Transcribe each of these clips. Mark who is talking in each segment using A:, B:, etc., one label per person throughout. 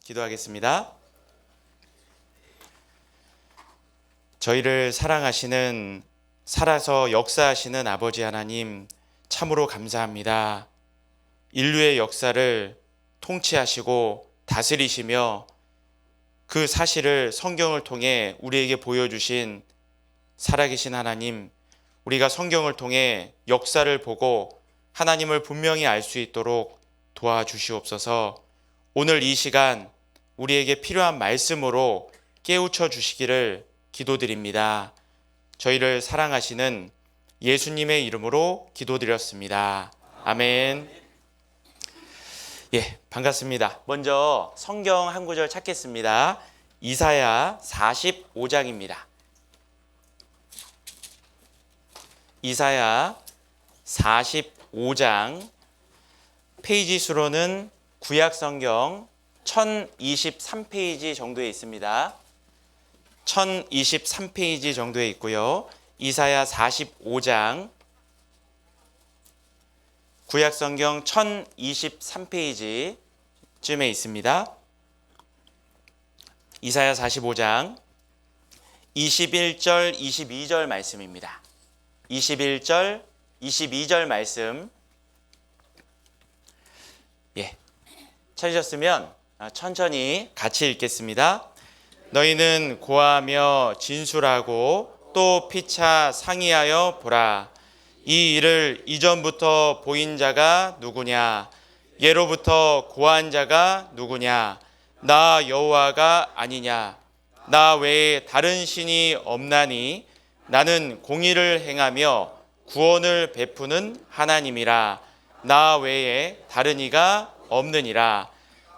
A: 기도하겠습니다. 저희를 사랑하시는, 살아서 역사하시는 아버지 하나님, 참으로 감사합니다. 인류의 역사를 통치하시고 다스리시며 그 사실을 성경을 통해 우리에게 보여주신 살아계신 하나님, 우리가 성경을 통해 역사를 보고 하나님을 분명히 알 수 있도록 도와주시옵소서. 오늘 이 시간 우리에게 필요한 말씀으로 깨우쳐 주시기를 기도드립니다. 저희를 사랑하시는 예수님의 이름으로 기도드렸습니다. 아멘. 반갑습니다. 먼저 성경 한 구절 찾겠습니다. 이사야 45장입니다. 이사야 45장, 페이지 수로는 구약성경 1023페이지 정도에 있습니다. 1023페이지 정도에 있고요. 이사야 45장, 구약성경 1023페이지쯤에 있습니다. 이사야 45장 21절, 22절 말씀입니다. 21절, 22절 말씀. 찾으셨으면 천천히 같이 읽겠습니다. 너희는 고하며 진술하고 또 피차 상의하여 보라. 이 일을 이전부터 보인 자가 누구냐? 예로부터 고한 자가 누구냐? 나 여호와가 아니냐? 나 외에 다른 신이 없나니 나는 공의를 행하며 구원을 베푸는 하나님이라. 나 외에 다른 이가 없느니라.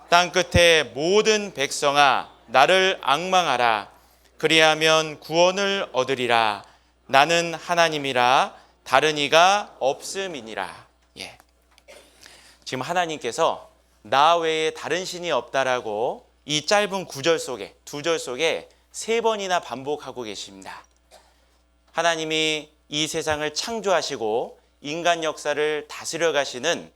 A: 땅끝의 모든 백성아, 나를 앙망하라. 그리하면 구원을 얻으리라. 나는 하나님이라. 다른 이가 없음이니라. 지금 하나님께서 나 외에 다른 신이 없다라고 이 짧은 구절 속에, 두 절 속에 세 번이나 반복하고 계십니다. 하나님이 이 세상을 창조하시고 인간 역사를 다스려 가시는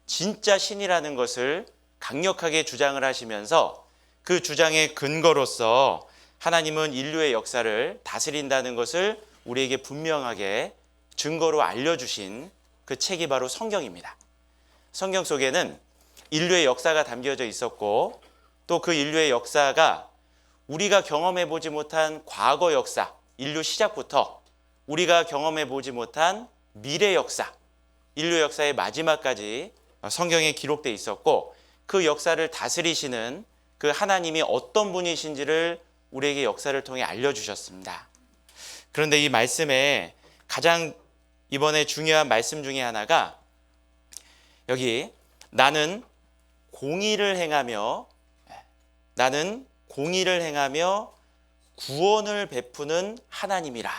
A: 진짜 신이라는 것을 강력하게 주장을 하시면서 그 주장의 근거로서 하나님은 인류의 역사를 다스린다는 것을 우리에게 분명하게 증거로 알려주신 그 책이 바로 성경입니다. 성경 속에는 인류의 역사가 담겨져 있었고 또 그 인류의 역사가 우리가 경험해 보지 못한 과거 역사, 인류 시작부터 우리가 경험해 보지 못한 미래 역사, 인류 역사의 마지막까지 성경에 기록되어 있었고 그 역사를 다스리시는 그 하나님이 어떤 분이신지를 우리에게 역사를 통해 알려주셨습니다. 그런데 이 말씀에 가장 이번에 중요한 말씀 중에 하나가 여기 나는 공의를 행하며 구원을 베푸는 하나님이라.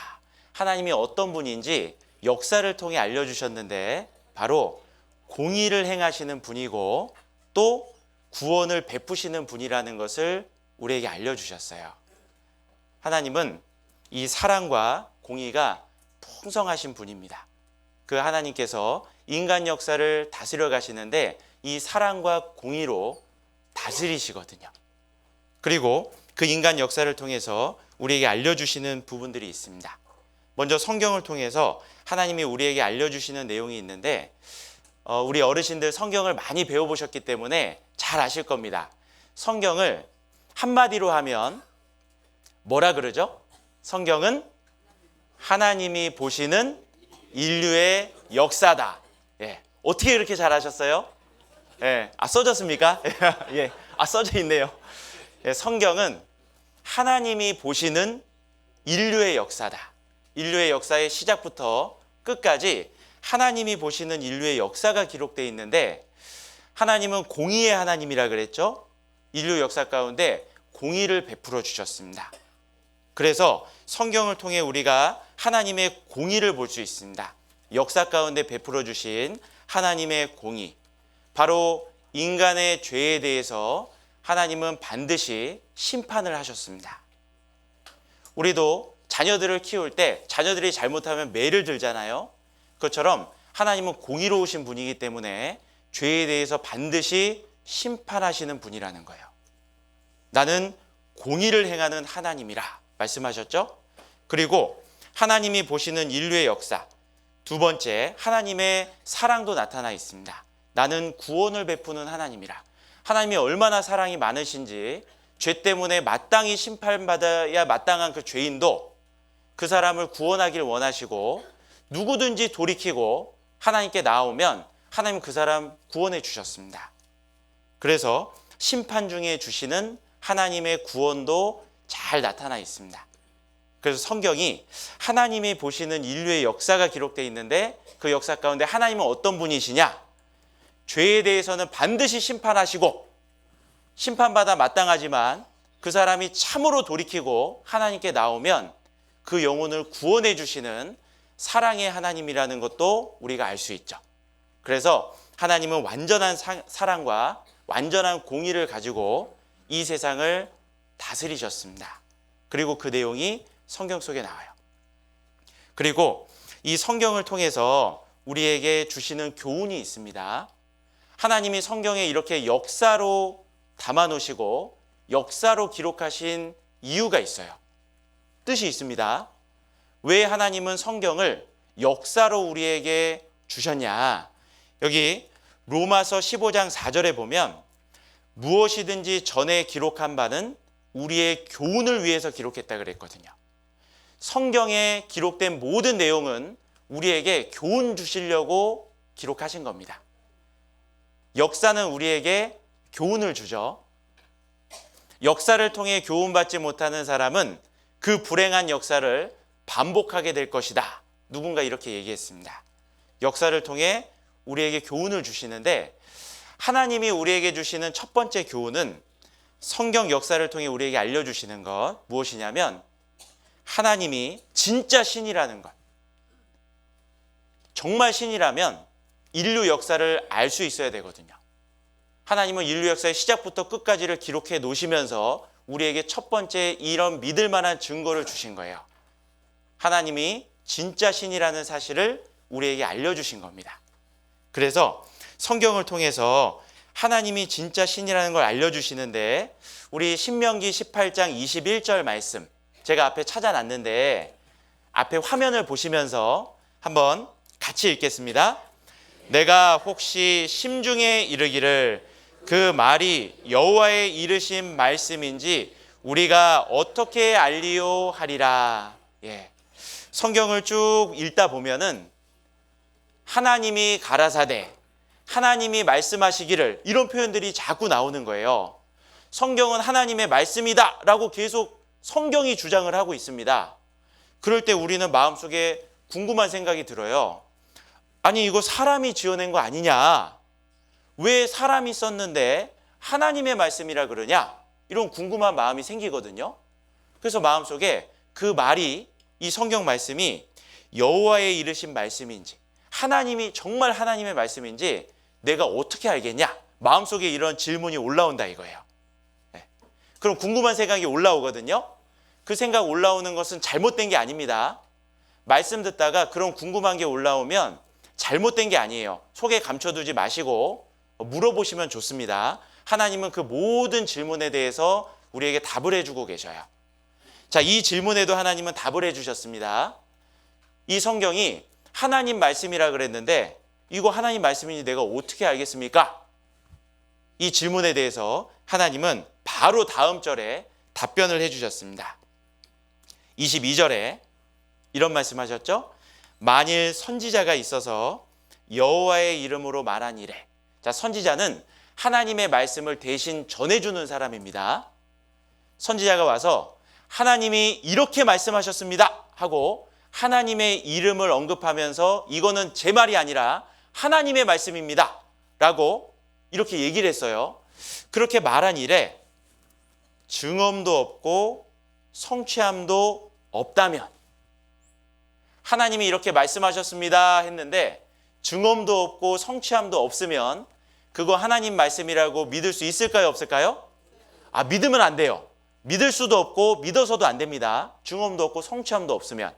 A: 하나님이 어떤 분인지 역사를 통해 알려주셨는데 바로 공의를 행하시는 분이고 또 구원을 베푸시는 분이라는 것을 우리에게 알려주셨어요. 하나님은 이 사랑과 공의가 풍성하신 분입니다. 그 하나님께서 인간 역사를 다스려 가시는데 이 사랑과 공의로 다스리시거든요. 그리고 그 인간 역사를 통해서 우리에게 알려주시는 부분들이 있습니다. 먼저 성경을 통해서 하나님이 우리에게 알려주시는 내용이 있는데 우리 어르신들 성경을 많이 배워보셨기 때문에 잘 아실 겁니다. 성경을 한마디로 하면 뭐라 그러죠? 성경은 하나님이 보시는 인류의 역사다. 어떻게 이렇게 잘 아셨어요? 써졌습니까? 써져 있네요. 성경은 하나님이 보시는 인류의 역사다. 인류의 역사의 시작부터 끝까지 하나님이 보시는 인류의 역사가 기록되어 있는데 하나님은 공의의 하나님이라 그랬죠. 인류 역사 가운데 공의를 베풀어 주셨습니다. 그래서 성경을 통해 우리가 하나님의 공의를 볼 수 있습니다. 역사 가운데 베풀어 주신 하나님의 공의, 바로 인간의 죄에 대해서 하나님은 반드시 심판을 하셨습니다. 우리도 자녀들을 키울 때 자녀들이 잘못하면 매를 들잖아요. 그것처럼 하나님은 공의로우신 분이기 때문에 죄에 대해서 반드시 심판하시는 분이라는 거예요. 나는 공의를 행하는 하나님이라 말씀하셨죠. 그리고 하나님이 보시는 인류의 역사, 두 번째, 하나님의 사랑도 나타나 있습니다. 나는 구원을 베푸는 하나님이라. 하나님이 얼마나 사랑이 많으신지, 죄 때문에 마땅히 심판받아야 마땅한 그 죄인도 그 사람을 구원하길 원하시고, 누구든지 돌이키고 하나님께 나오면 하나님은 그 사람 구원해 주셨습니다. 그래서 심판 중에 주시는 하나님의 구원도 잘 나타나 있습니다. 그래서 성경이 하나님이 보시는 인류의 역사가 기록되어 있는데, 그 역사 가운데 하나님은 어떤 분이시냐? 죄에 대해서는 반드시 심판하시고 심판받아 마땅하지만 그 사람이 참으로 돌이키고 하나님께 나오면 그 영혼을 구원해 주시는 사랑의 하나님이라는 것도 우리가 알 수 있죠. 그래서 하나님은 완전한 사랑과 완전한 공의를 가지고 이 세상을 다스리셨습니다. 그리고 그 내용이 성경 속에 나와요. 그리고 이 성경을 통해서 우리에게 주시는 교훈이 있습니다. 하나님이 성경에 이렇게 역사로 담아놓으시고 역사로 기록하신 이유가 있어요. 뜻이 있습니다. 왜 하나님은 성경을 역사로 우리에게 주셨냐? 여기 로마서 15장 4절에 보면 무엇이든지 전에 기록한 바는 우리의 교훈을 위해서 기록했다 그랬거든요. 성경에 기록된 모든 내용은 우리에게 교훈 주시려고 기록하신 겁니다. 역사는 우리에게 교훈을 주죠. 역사를 통해 교훈받지 못하는 사람은 그 불행한 역사를 반복하게 될 것이다. 누군가 이렇게 얘기했습니다. 역사를 통해 우리에게 교훈을 주시는데, 하나님이 우리에게 주시는 첫 번째 교훈은 성경 역사를 통해 우리에게 알려주시는 것, 무엇이냐면 하나님이 진짜 신이라는 것. 정말 신이라면 인류 역사를 알 수 있어야 되거든요. 하나님은 인류 역사의 시작부터 끝까지를 기록해 놓으시면서 우리에게 첫 번째 이런 믿을 만한 증거를 주신 거예요. 하나님이 진짜 신이라는 사실을 우리에게 알려주신 겁니다. 그래서 성경을 통해서 하나님이 진짜 신이라는 걸 알려주시는데, 우리 신명기 18장 21절 말씀 제가 앞에 찾아놨는데 앞에 화면을 보시면서 한번 같이 읽겠습니다. 내가 혹시 심중에 이르기를 그 말이 여호와의 이르신 말씀인지 우리가 어떻게 알리요 하리라. 성경을 쭉 읽다 보면은 하나님이 가라사대, 하나님이 말씀하시기를, 이런 표현들이 자꾸 나오는 거예요. 성경은 하나님의 말씀이다 라고 계속 성경이 주장을 하고 있습니다. 그럴 때 우리는 마음속에 궁금한 생각이 들어요. 아니, 이거 사람이 지어낸 거 아니냐? 왜 사람이 썼는데 하나님의 말씀이라 그러냐? 이런 궁금한 마음이 생기거든요. 그래서 마음속에 그 말이, 이 성경 말씀이 여호와의 이르신 말씀인지, 하나님이 정말 하나님의 말씀인지 내가 어떻게 알겠냐? 마음속에 이런 질문이 올라온다 이거예요. 그럼 궁금한 생각이 올라오거든요. 그 생각 올라오는 것은 잘못된 게 아닙니다. 말씀 듣다가 그런 궁금한 게 올라오면 잘못된 게 아니에요. 속에 감춰두지 마시고 물어보시면 좋습니다. 하나님은 그 모든 질문에 대해서 우리에게 답을 해주고 계셔요. 자, 이 질문에도 하나님은 답을 해주셨습니다. 이 성경이 하나님 말씀이라 그랬는데 이거 하나님 말씀인지 내가 어떻게 알겠습니까? 이 질문에 대해서 하나님은 바로 다음 절에 답변을 해주셨습니다. 22절에 이런 말씀하셨죠? 만일 선지자가 있어서 여호와의 이름으로 말하니래. 자, 선지자는 하나님의 말씀을 대신 전해주는 사람입니다. 선지자가 와서 하나님이 이렇게 말씀하셨습니다 하고 하나님의 이름을 언급하면서 이거는 제 말이 아니라 하나님의 말씀입니다 라고 이렇게 얘기를 했어요. 그렇게 말한 일에 증언도 없고 성취함도 없다면, 하나님이 이렇게 말씀하셨습니다 했는데 증언도 없고 성취함도 없으면 그거 하나님 말씀이라고 믿을 수 있을까요, 없을까요? 믿으면 안 돼요. 믿을 수도 없고 믿어서도 안 됩니다. 증언도 없고 성취함도 없으면.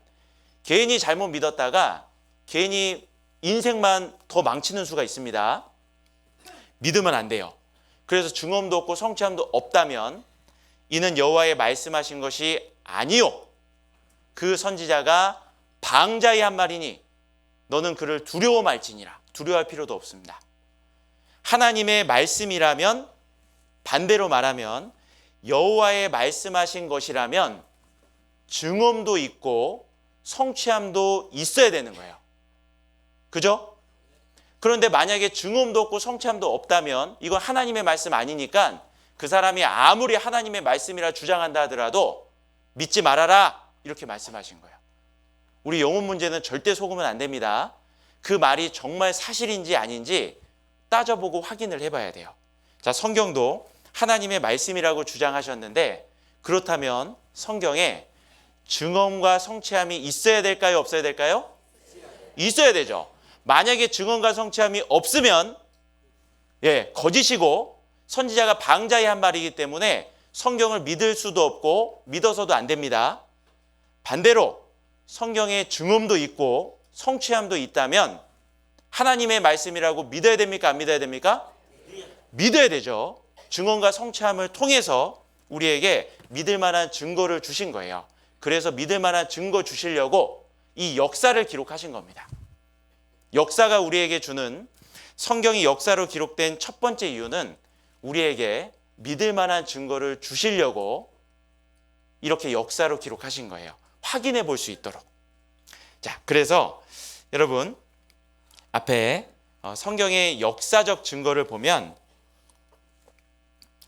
A: 괜히 잘못 믿었다가 괜히 인생만 더 망치는 수가 있습니다. 믿으면 안 돼요. 그래서 증언도 없고 성취함도 없다면 이는 여호와의 말씀하신 것이 아니요 그 선지자가 방자의 한 말이니 너는 그를 두려워 말지니라. 두려워할 필요도 없습니다. 하나님의 말씀이라면, 반대로 말하면 여호와의 말씀하신 것이라면 증언도 있고 성취함도 있어야 되는 거예요. 그죠? 그런데 만약에 증언도 없고 성취함도 없다면 이건 하나님의 말씀 아니니까 그 사람이 아무리 하나님의 말씀이라 주장한다 하더라도 믿지 말아라 이렇게 말씀하신 거예요. 우리 영혼 문제는 절대 속으면 안 됩니다. 그 말이 정말 사실인지 아닌지 따져보고 확인을 해봐야 돼요. 자, 성경도 하나님의 말씀이라고 주장하셨는데 그렇다면 성경에 증언과 성취함이 있어야 될까요? 없어야 될까요? 있어야 되죠. 만약에 증언과 성취함이 없으면 거짓이고 선지자가 방자의 한 말이기 때문에 성경을 믿을 수도 없고 믿어서도 안 됩니다. 반대로 성경에 증언도 있고 성취함도 있다면 하나님의 말씀이라고 믿어야 됩니까? 안 믿어야 됩니까? 믿어야 되죠. 증언과 성취함을 통해서 우리에게 믿을 만한 증거를 주신 거예요. 그래서 믿을 만한 증거 주시려고 이 역사를 기록하신 겁니다. 역사가 우리에게 주는, 성경이 역사로 기록된 첫 번째 이유는 우리에게 믿을 만한 증거를 주시려고 이렇게 역사로 기록하신 거예요. 확인해 볼 수 있도록. 자, 그래서 여러분 앞에 성경의 역사적 증거를 보면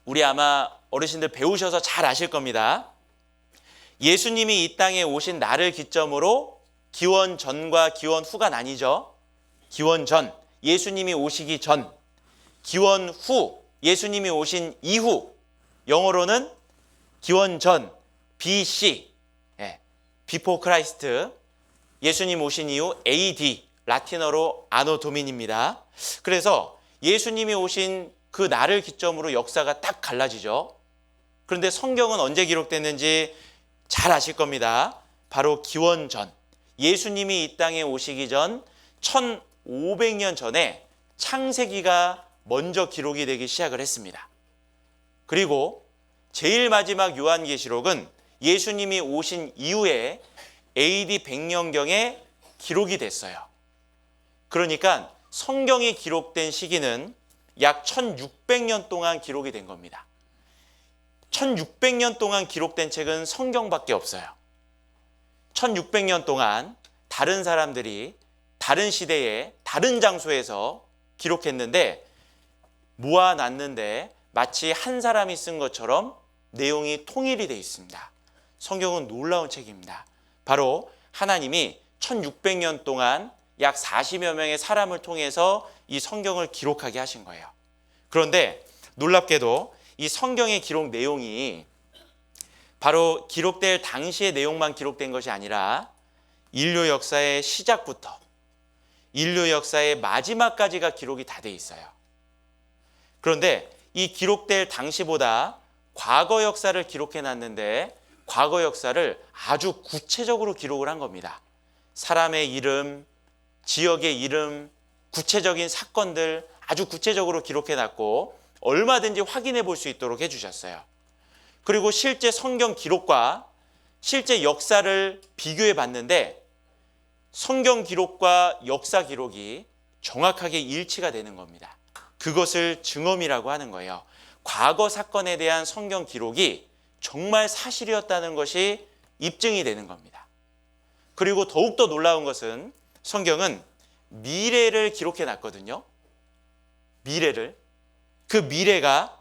A: 우리 아마 어르신들 배우셔서 잘 아실 겁니다. 예수님이 이 땅에 오신 날을 기점으로 기원 전과 기원 후가 나뉘죠. 기원 전, 예수님이 오시기 전, 기원 후, 예수님이 오신 이후, 영어로는 기원 전, BC, Before Christ, 예수님 오신 이후 AD, 라틴어로 아노 도미니입니다. 그래서 예수님이 오신 그 날을 기점으로 역사가 딱 갈라지죠. 그런데 성경은 언제 기록됐는지 잘 아실 겁니다. 바로 기원 전, 예수님이 이 땅에 오시기 전 1500년 전에 창세기가 먼저 기록이 되기 시작을 했습니다. 그리고 제일 마지막 요한계시록은 예수님이 오신 이후에 AD 100년경에 기록이 됐어요. 그러니까 성경이 기록된 시기는 약 1600년 동안 기록이 된 겁니다. 1600년 동안 기록된 책은 성경밖에 없어요. 1600년 동안 다른 사람들이 다른 시대에 다른 장소에서 기록했는데 모아놨는데 마치 한 사람이 쓴 것처럼 내용이 통일이 되어 있습니다. 성경은 놀라운 책입니다. 바로 하나님이 1600년 동안 약 40여 명의 사람을 통해서 이 성경을 기록하게 하신 거예요. 그런데 놀랍게도 이 성경의 기록 내용이 바로 기록될 당시의 내용만 기록된 것이 아니라 인류 역사의 시작부터 인류 역사의 마지막까지가 기록이 다 돼 있어요. 그런데 이 기록될 당시보다 과거 역사를 기록해 놨는데 과거 역사를 아주 구체적으로 기록을 한 겁니다. 사람의 이름, 지역의 이름, 구체적인 사건들 아주 구체적으로 기록해 놨고 얼마든지 확인해 볼 수 있도록 해주셨어요. 그리고 실제 성경 기록과 실제 역사를 비교해 봤는데 성경 기록과 역사 기록이 정확하게 일치가 되는 겁니다. 그것을 증언이라고 하는 거예요. 과거 사건에 대한 성경 기록이 정말 사실이었다는 것이 입증이 되는 겁니다. 그리고 더욱더 놀라운 것은 성경은 미래를 기록해 놨거든요. 미래를. 그 미래가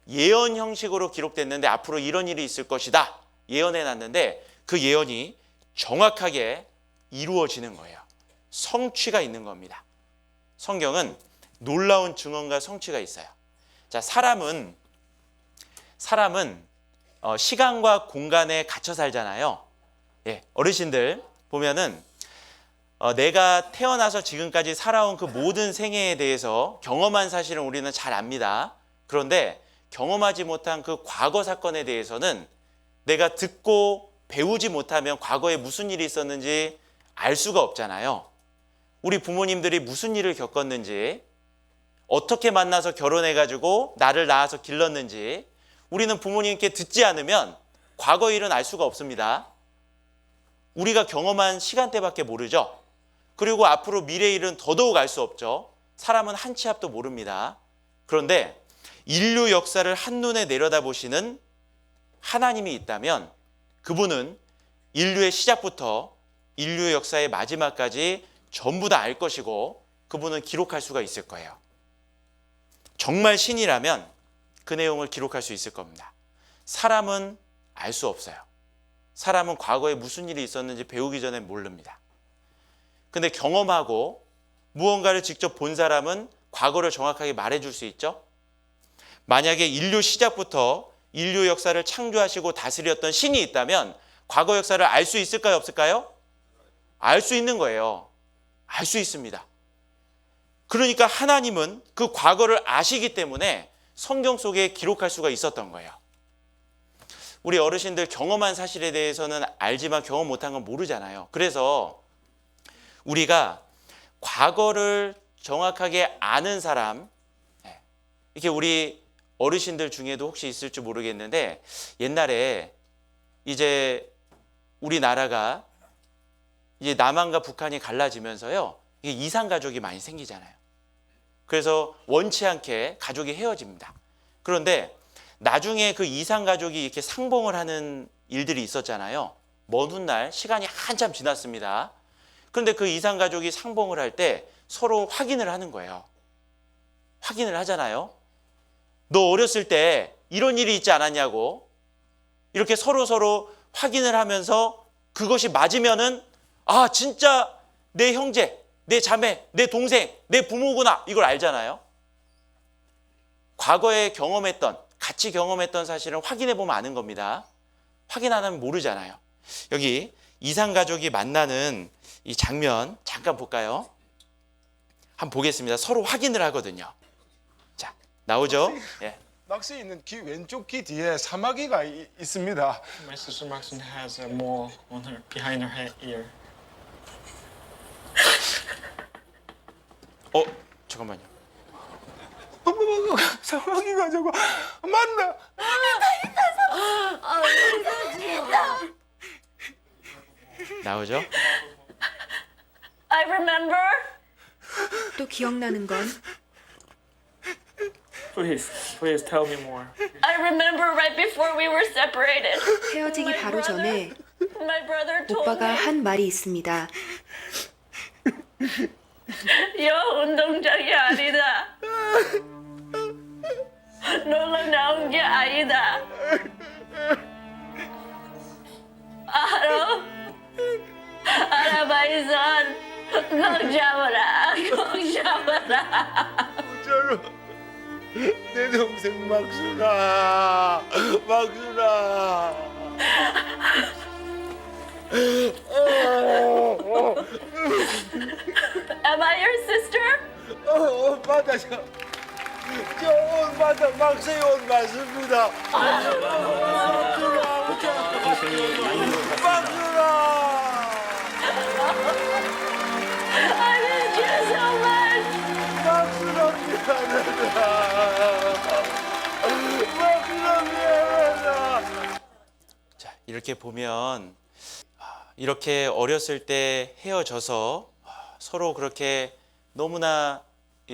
A: 예언 형식으로 기록됐는데 앞으로 이런 일이 있을 것이다. 예언해 놨는데 그 예언이 정확하게 이루어지는 거예요. 성취가 있는 겁니다. 성경은 놀라운 증언과 성취가 있어요. 자, 사람은 시간과 공간에 갇혀 살잖아요. 어르신들 보면은 내가 태어나서 지금까지 살아온 그 모든 생애에 대해서 경험한 사실은 우리는 잘 압니다. 그런데 경험하지 못한 그 과거 사건에 대해서는 내가 듣고 배우지 못하면 과거에 무슨 일이 있었는지 알 수가 없잖아요. 우리 부모님들이 무슨 일을 겪었는지, 어떻게 만나서 결혼해가지고 나를 낳아서 길렀는지, 우리는 부모님께 듣지 않으면 과거 일은 알 수가 없습니다. 우리가 경험한 시간대밖에 모르죠. 그리고 앞으로 미래 일은 더더욱 알 수 없죠. 사람은 한 치 앞도 모릅니다. 그런데 인류 역사를 한눈에 내려다보시는 하나님이 있다면 그분은 인류의 시작부터 인류 역사의 마지막까지 전부 다 알 것이고 그분은 기록할 수가 있을 거예요. 정말 신이라면 그 내용을 기록할 수 있을 겁니다. 사람은 알 수 없어요. 사람은 과거에 무슨 일이 있었는지 배우기 전에 모릅니다. 근데 경험하고 무언가를 직접 본 사람은 과거를 정확하게 말해줄 수 있죠. 만약에 인류 시작부터 인류 역사를 창조하시고 다스렸던 신이 있다면 과거 역사를 알 수 있을까요? 없을까요? 알 수 있는 거예요. 알 수 있습니다. 그러니까 하나님은 그 과거를 아시기 때문에 성경 속에 기록할 수가 있었던 거예요. 우리 어르신들 경험한 사실에 대해서는 알지만 경험 못한 건 모르잖아요. 그래서 우리가 과거를 정확하게 아는 사람, 이렇게 우리 어르신들 중에도 혹시 있을지 모르겠는데 옛날에 이제 우리나라가 이제 남한과 북한이 갈라지면서요, 이게 이산 가족이 많이 생기잖아요. 그래서 원치 않게 가족이 헤어집니다. 그런데 나중에 그 이산 가족이 이렇게 상봉을 하는 일들이 있었잖아요. 먼 훗날 시간이 한참 지났습니다. 그런데 그 이산 가족이 상봉을 할 때 서로 확인을 하는 거예요. 확인을 하잖아요. 너 어렸을 때 이런 일이 있지 않았냐고 이렇게 서로 확인을 하면서 그것이 맞으면은 아 진짜 내 형제, 내 자매, 내 동생, 내 부모구나 이걸 알잖아요. 과거에 경험했던 같이 경험했던 사실은 확인해 보면 아는 겁니다. 확인 안 하면 모르잖아요. 여기 이산 가족이 만나는 이 장면 잠깐 볼까요? 한번 보겠습니다. 서로 확인을 하거든요. 자, 나오죠? 예.
B: 막스에 있는 귀 왼쪽 귀 뒤에 사마귀가 있습니다.
C: My sister Maxine has a mole on her behind her ear.
A: 잠깐만요.
B: 사마귀가 저거 맞나?
A: 나오죠?
D: I remember.
E: 또 기억나는 건
C: Please tell me more.
D: I remember right before we were separated.
E: 헤어지기 바로 전에
D: My brother told
E: 오빠가
D: me
E: 한 말이 있습니다.
D: 여 운동장이 아니다. 놀러 나온 게 아니다. 알아? 알아봐이선 꼭 잡아라. 꼭 잡아라.
B: 저로 내 동생 막순아, 막순아.
D: Am I your sister?
B: 옷 받아 저옷 받아 막스의 옷 맞습니다. 막순아.
D: I miss you so much.
B: 막순아 미안하다. 막순아 미안하다.
A: 자, 이렇게 보면 이렇게 어렸을 때 헤어져서 서로 그렇게 너무나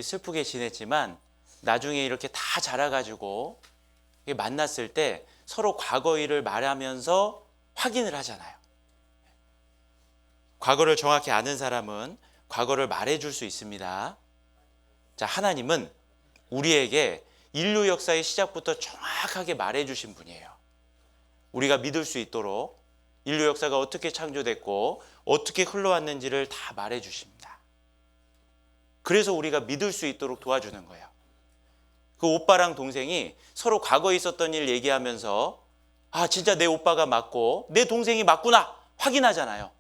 A: 슬프게 지냈지만 나중에 이렇게 다 자라가지고 만났을 때 서로 과거 일을 말하면서 확인을 하잖아요. 과거를 정확히 아는 사람은 과거를 말해줄 수 있습니다. 자, 하나님은 우리에게 인류 역사의 시작부터 정확하게 말해주신 분이에요. 우리가 믿을 수 있도록 인류 역사가 어떻게 창조됐고 어떻게 흘러왔는지를 다 말해주십니다. 그래서 우리가 믿을 수 있도록 도와주는 거예요. 그 오빠랑 동생이 서로 과거에 있었던 일 얘기하면서 아 진짜 내 오빠가 맞고 내 동생이 맞구나 확인하잖아요.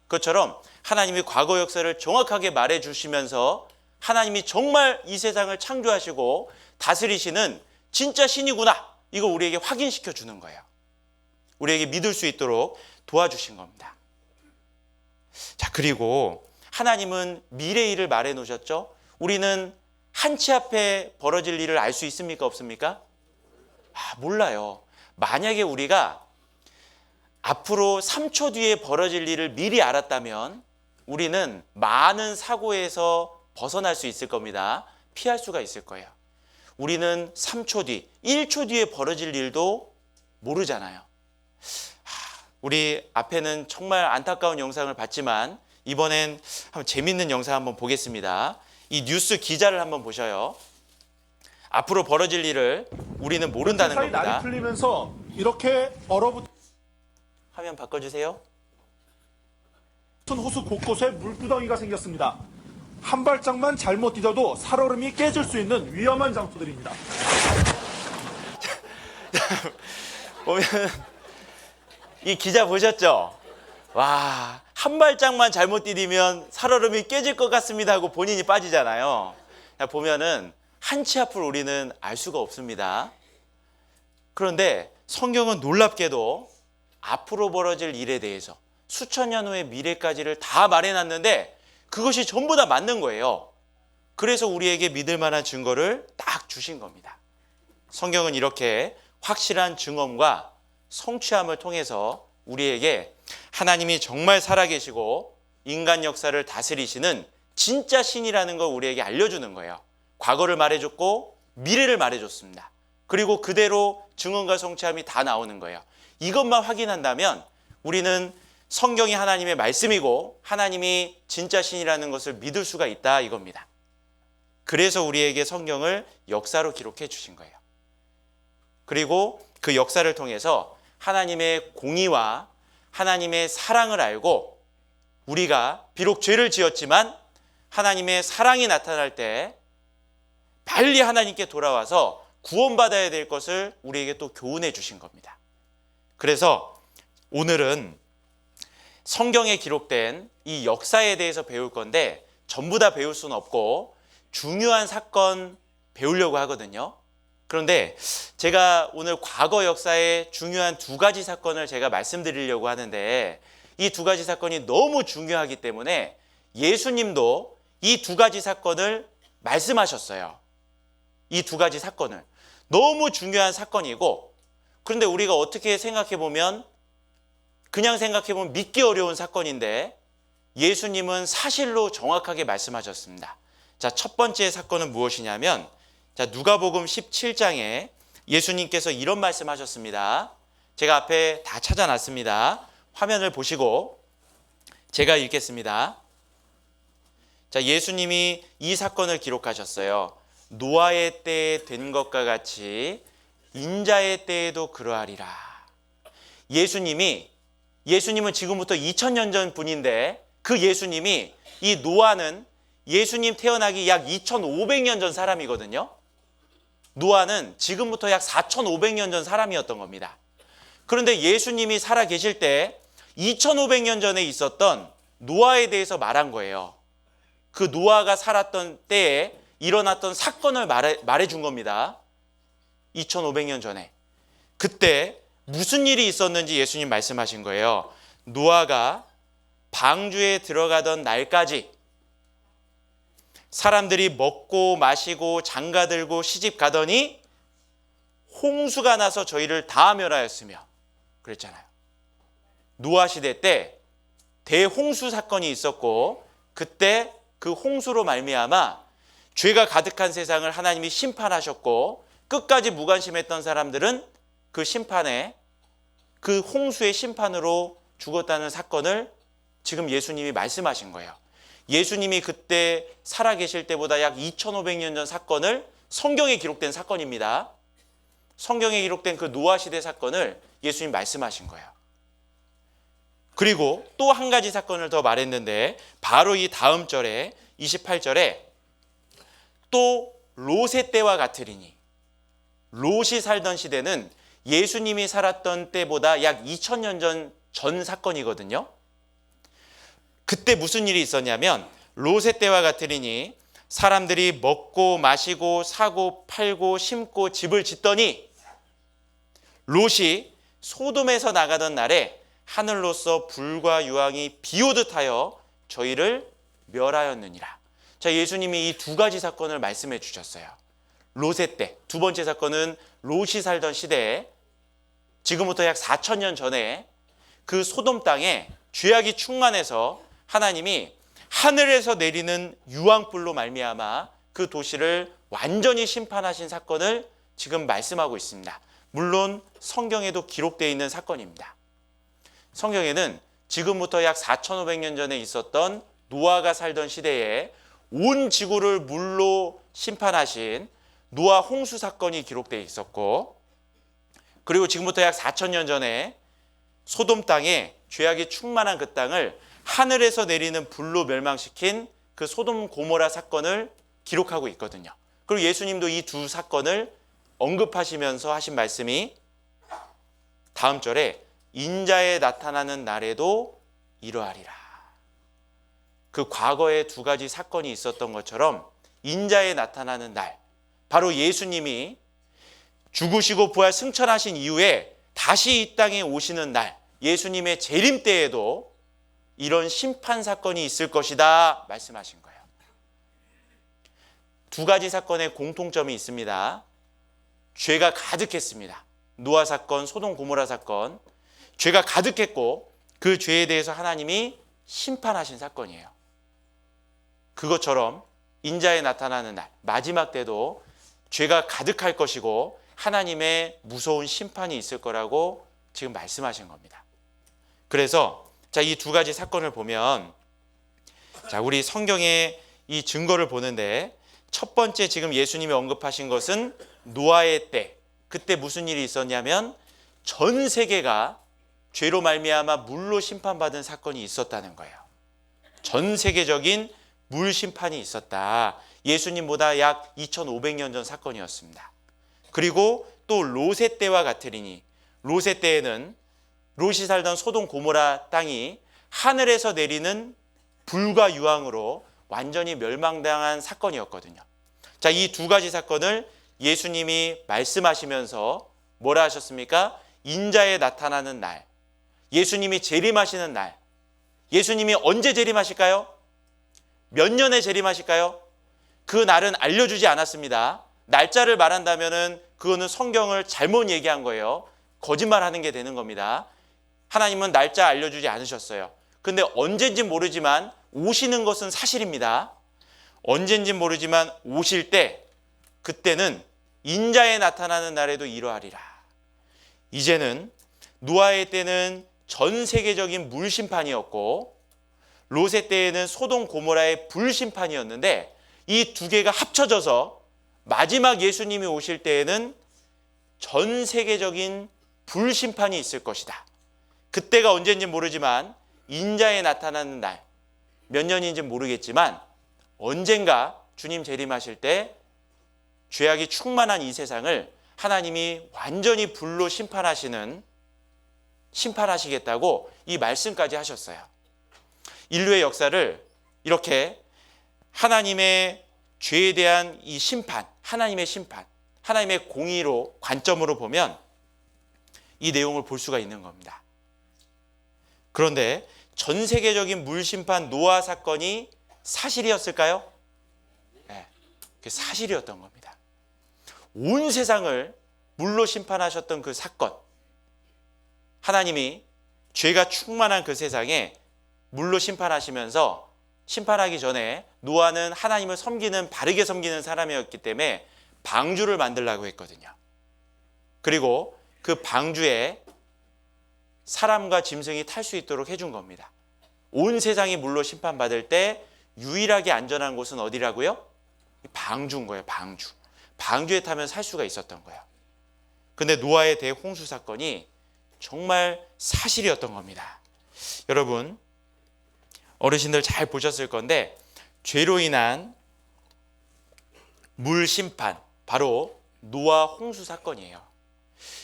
A: 그것처럼 하나님이 과거 역사를 정확하게 말해주시면서 하나님이 정말 이 세상을 창조하시고 다스리시는 진짜 신이구나 이걸 우리에게 확인시켜 주는 거예요. 우리에게 믿을 수 있도록 도와주신 겁니다. 자, 그리고 하나님은 미래 일을 말해 놓으셨죠? 우리는 한치 앞에 벌어질 일을 알 수 있습니까? 없습니까? 몰라요. 만약에 우리가 앞으로 3초 뒤에 벌어질 일을 미리 알았다면 우리는 많은 사고에서 벗어날 수 있을 겁니다. 피할 수가 있을 거예요. 우리는 3초 뒤, 1초 뒤에 벌어질 일도 모르잖아요. 우리 앞에는 정말 안타까운 영상을 봤지만 이번엔 한번 재밌는 영상 한번 보겠습니다. 이 뉴스 기자를 한번 보셔요. 앞으로 벌어질 일을 우리는 모른다는
F: 사이
A: 겁니다.
F: 날이 풀리면서 이렇게 얼어붙은
A: 화면 바꿔주세요.
F: 호수 곳곳에 물구덩이가 생겼습니다. 한 발짝만 잘못 디뎌도 살얼음이 깨질 수 있는 위험한 장소들입니다.
A: 보면 이 기자 보셨죠? 와, 한 발짝만 잘못 디디면 살얼음이 깨질 것 같습니다 하고 본인이 빠지잖아요. 보면은 한 치 앞을 우리는 알 수가 없습니다. 그런데 성경은 놀랍게도 앞으로 벌어질 일에 대해서 수천 년 후의 미래까지를 다 말해놨는데 그것이 전부 다 맞는 거예요. 그래서 우리에게 믿을 만한 증거를 딱 주신 겁니다. 성경은 이렇게 확실한 증언과 성취함을 통해서 우리에게 하나님이 정말 살아계시고 인간 역사를 다스리시는 진짜 신이라는 걸 우리에게 알려주는 거예요. 과거를 말해줬고 미래를 말해줬습니다. 그리고 그대로 증언과 성취함이 다 나오는 거예요. 이것만 확인한다면 우리는 성경이 하나님의 말씀이고 하나님이 진짜 신이라는 것을 믿을 수가 있다 이겁니다. 그래서 우리에게 성경을 역사로 기록해 주신 거예요. 그리고 그 역사를 통해서 하나님의 공의와 하나님의 사랑을 알고 우리가 비록 죄를 지었지만 하나님의 사랑이 나타날 때 빨리 하나님께 돌아와서 구원받아야 될 것을 우리에게 또 교훈해 주신 겁니다. 그래서 오늘은 성경에 기록된 이 역사에 대해서 배울 건데 전부 다 배울 수는 없고 중요한 사건 배우려고 하거든요. 그런데 제가 오늘 과거 역사의 중요한 두 가지 사건을 제가 말씀드리려고 하는데 이 두 가지 사건이 너무 중요하기 때문에 예수님도 이 두 가지 사건을 말씀하셨어요. 이 두 가지 사건을. 너무 중요한 사건이고 그런데 우리가 어떻게 생각해 보면 그냥 생각해 보면 믿기 어려운 사건인데 예수님은 사실로 정확하게 말씀하셨습니다. 자, 첫 번째 사건은 무엇이냐면 자, 누가복음 17장에 예수님께서 이런 말씀하셨습니다. 제가 앞에 다 찾아놨습니다. 화면을 보시고 제가 읽겠습니다. 자, 예수님이 이 사건을 기록하셨어요. 노아의 때에 된 것과 같이 인자의 때에도 그러하리라. 예수님은 지금부터 2000년 전 분인데 그 예수님이 이 노아는 예수님 태어나기 약 2500년 전 사람이거든요. 노아는 지금부터 약 4500년 전 사람이었던 겁니다. 그런데 예수님이 살아 계실 때 2500년 전에 있었던 노아에 대해서 말한 거예요. 그 노아가 살았던 때에 일어났던 사건을 말해준 겁니다. 2500년 전에. 그때 무슨 일이 있었는지 예수님 말씀하신 거예요. 노아가 방주에 들어가던 날까지 사람들이 먹고 마시고 장가들고 시집 가더니 홍수가 나서 저희를 다 멸하였으며 그랬잖아요. 노아 시대 때 대홍수 사건이 있었고 그때 그 홍수로 말미암아 죄가 가득한 세상을 하나님이 심판하셨고 끝까지 무관심했던 사람들은 그 심판에 그 홍수의 심판으로 죽었다는 사건을 지금 예수님이 말씀하신 거예요. 예수님이 그때 살아계실 때보다 약 2500년 전 사건을 성경에 기록된 사건입니다. 성경에 기록된 그 노아 시대 사건을 예수님 말씀하신 거예요. 그리고 또 한 가지 사건을 더 말했는데 바로 이 다음 절에 28절에 또 롯의 때와 같으리니 롯이 살던 시대는 예수님이 살았던 때보다 약 2000년 전 사건이거든요. 그때 무슨 일이 있었냐면 롯의 때와 같으리니 사람들이 먹고 마시고 사고 팔고 심고 집을 짓더니 롯이 소돔에서 나가던 날에 하늘로서 불과 유황이 비오듯 하여 저희를 멸하였느니라. 자, 예수님이 이 두 가지 사건을 말씀해 주셨어요. 롯의 때, 두 번째 사건은 롯이 살던 시대에 지금부터 약 4,000년 전에 그 소돔 땅에 죄악이 충만해서 하나님이 하늘에서 내리는 유황불로 말미암아 그 도시를 완전히 심판하신 사건을 지금 말씀하고 있습니다. 물론 성경에도 기록되어 있는 사건입니다. 성경에는 지금부터 약 4,500년 전에 있었던 노아가 살던 시대에 온 지구를 물로 심판하신 노아 홍수 사건이 기록되어 있었고, 그리고 지금부터 약 4,000년 전에 소돔 땅에 죄악이 충만한 그 땅을 하늘에서 내리는 불로 멸망시킨 그 소돔 고모라 사건을 기록하고 있거든요. 그리고 예수님도 이 두 사건을 언급하시면서 하신 말씀이 다음 절에 인자에 나타나는 날에도 이러하리라. 그 과거에 두 가지 사건이 있었던 것처럼 인자에 나타나는 날, 바로 예수님이 죽으시고 부활 승천하신 이후에 다시 이 땅에 오시는 날, 예수님의 재림 때에도 이런 심판 사건이 있을 것이다 말씀하신 거예요. 두 가지 사건의 공통점이 있습니다. 죄가 가득했습니다. 노아 사건, 소돔 고모라 사건, 죄가 가득했고 그 죄에 대해서 하나님이 심판하신 사건이에요. 그것처럼 인자에 나타나는 날, 마지막 때도 죄가 가득할 것이고 하나님의 무서운 심판이 있을 거라고 지금 말씀하신 겁니다. 그래서 이 두 가지 사건을 보면, 우리 성경의 이 증거를 보는데, 첫 번째 지금 예수님이 언급하신 것은 노아의 때, 그때 무슨 일이 있었냐면 전 세계가 죄로 말미암아 물로 심판받은 사건이 있었다는 거예요. 전 세계적인 물 심판이 있었다. 예수님보다 약 2,500년 전 사건이었습니다. 그리고 또 롯의 때와 같으리니, 롯의 때에는 롯이 살던 소돔 고모라 땅이 하늘에서 내리는 불과 유황으로 완전히 멸망당한 사건이었거든요. 이 두 가지 사건을 예수님이 말씀하시면서 뭐라 하셨습니까? 인자에 나타나는 날, 예수님이 재림하시는 날. 예수님이 언제 재림하실까요? 몇 년에 재림하실까요? 그 날은 알려주지 않았습니다. 날짜를 말한다면은 그거는 성경을 잘못 얘기한 거예요. 거짓말하는 게 되는 겁니다. 하나님은 날짜 알려주지 않으셨어요. 근데 언젠지 모르지만 오시는 것은 사실입니다. 언젠지 모르지만 오실 때, 그때는 인자에 나타나는 날에도 이러하리라. 이제는 노아의 때는 전 세계적인 물 심판이었고 롯의 때에는 소돔 고모라의 불 심판이었는데, 이 두 개가 합쳐져서 마지막 예수님이 오실 때에는 전 세계적인 불 심판이 있을 것이다. 그때가 언제인지 모르지만 인자에 나타나는 날, 몇 년인지 모르겠지만 언젠가 주님 재림하실 때 죄악이 충만한 이 세상을 하나님이 완전히 불로 심판하시겠다고 이 말씀까지 하셨어요. 인류의 역사를 이렇게 하나님의 죄에 대한 이 심판, 하나님의 공의로 관점으로 보면 이 내용을 볼 수가 있는 겁니다. 그런데 전 세계적인 물 심판 노아 사건이 사실이었을까요? 네, 그게 사실이었던 겁니다. 온 세상을 물로 심판하셨던 그 사건, 하나님이 죄가 충만한 그 세상에 물로 심판하시면서, 심판하기 전에 노아는 하나님을 바르게 섬기는 사람이었기 때문에 방주를 만들려고 했거든요. 그리고 그 방주에 사람과 짐승이 탈 수 있도록 해준 겁니다. 온 세상이 물로 심판받을 때 유일하게 안전한 곳은 어디라고요? 방주인 거예요. 방주에 타면 살 수가 있었던 거예요. 근데 노아의 대홍수 사건이 정말 사실이었던 겁니다. 여러분, 어르신들 잘 보셨을 건데 죄로 인한 물 심판, 바로 노아 홍수 사건이에요.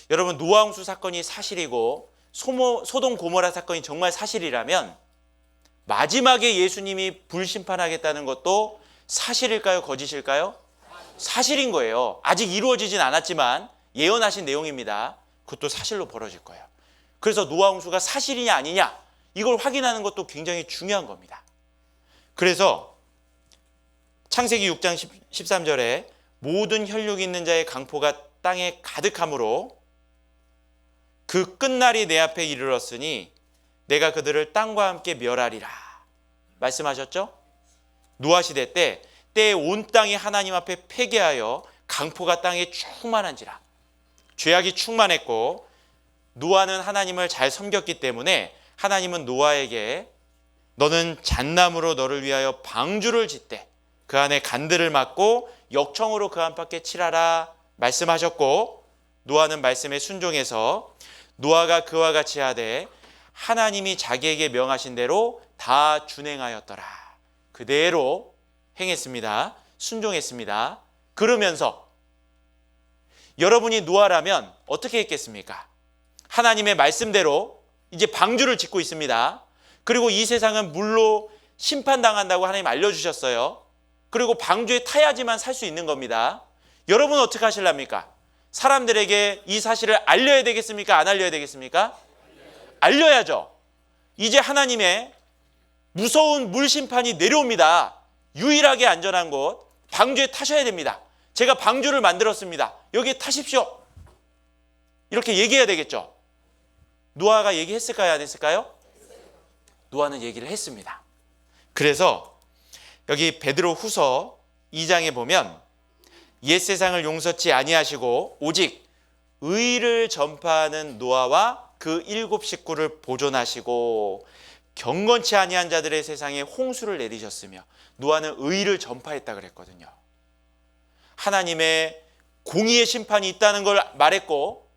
A: 여러분, 노아 홍수 사건이 사실이고 소돔 고모라 사건이 정말 사실이라면 마지막에 예수님이 불심판하겠다는 것도 사실일까요? 거짓일까요? 사실인 거예요. 아직 이루어지진 않았지만 예언하신 내용입니다. 그것도 사실로 벌어질 거예요. 그래서 노아 홍수가 사실이냐 아니냐, 이걸 확인하는 것도 굉장히 중요한 겁니다. 그래서 창세기 6장 13절에 모든 혈육 있는 자의 강포가 땅에 가득함으로 그 끝날이 내 앞에 이르렀으니 내가 그들을 땅과 함께 멸하리라 말씀하셨죠? 노아 시대 때에 온 땅이 하나님 앞에 패개하여 강포가 땅에 충만한지라. 죄악이 충만했고 노아는 하나님을 잘 섬겼기 때문에 하나님은 노아에게 너는 잣나무로 너를 위하여 방주를 짓되 그 안에 간들을 막고 역청으로 그 안팎에 칠하라 말씀하셨고, 노아는 말씀에 순종해서 노아가 그와 같이 하되 하나님이 자기에게 명하신 대로 다 준행하였더라. 그대로 행했습니다. 순종했습니다. 그러면서 여러분이 노아라면 어떻게 했겠습니까? 하나님의 말씀대로 이제 방주를 짓고 있습니다. 그리고 이 세상은 물로 심판당한다고 하나님 알려주셨어요. 그리고 방주에 타야지만 살 수 있는 겁니다. 여러분 어떻게 하실랍니까? 사람들에게 이 사실을 알려야 되겠습니까? 안 알려야 되겠습니까? 알려야죠. 이제 하나님의 무서운 물 심판이 내려옵니다. 유일하게 안전한 곳 방주에 타셔야 됩니다. 제가 방주를 만들었습니다. 여기에 타십시오. 이렇게 얘기해야 되겠죠. 노아가 얘기했을까요? 안 했을까요? 노아는 얘기를 했습니다. 그래서 여기 베드로 후서 2장에 보면 옛 세상을 용서치 아니하시고 오직 의를 전파하는 노아와 그 7 식구를 보존하시고 경건치 아니한 자들의 세상에 홍수를 내리셨으며, 노아는 의를 전파했다 그랬거든요. 하나님의 공의의 심판이 있다는 걸 말했고,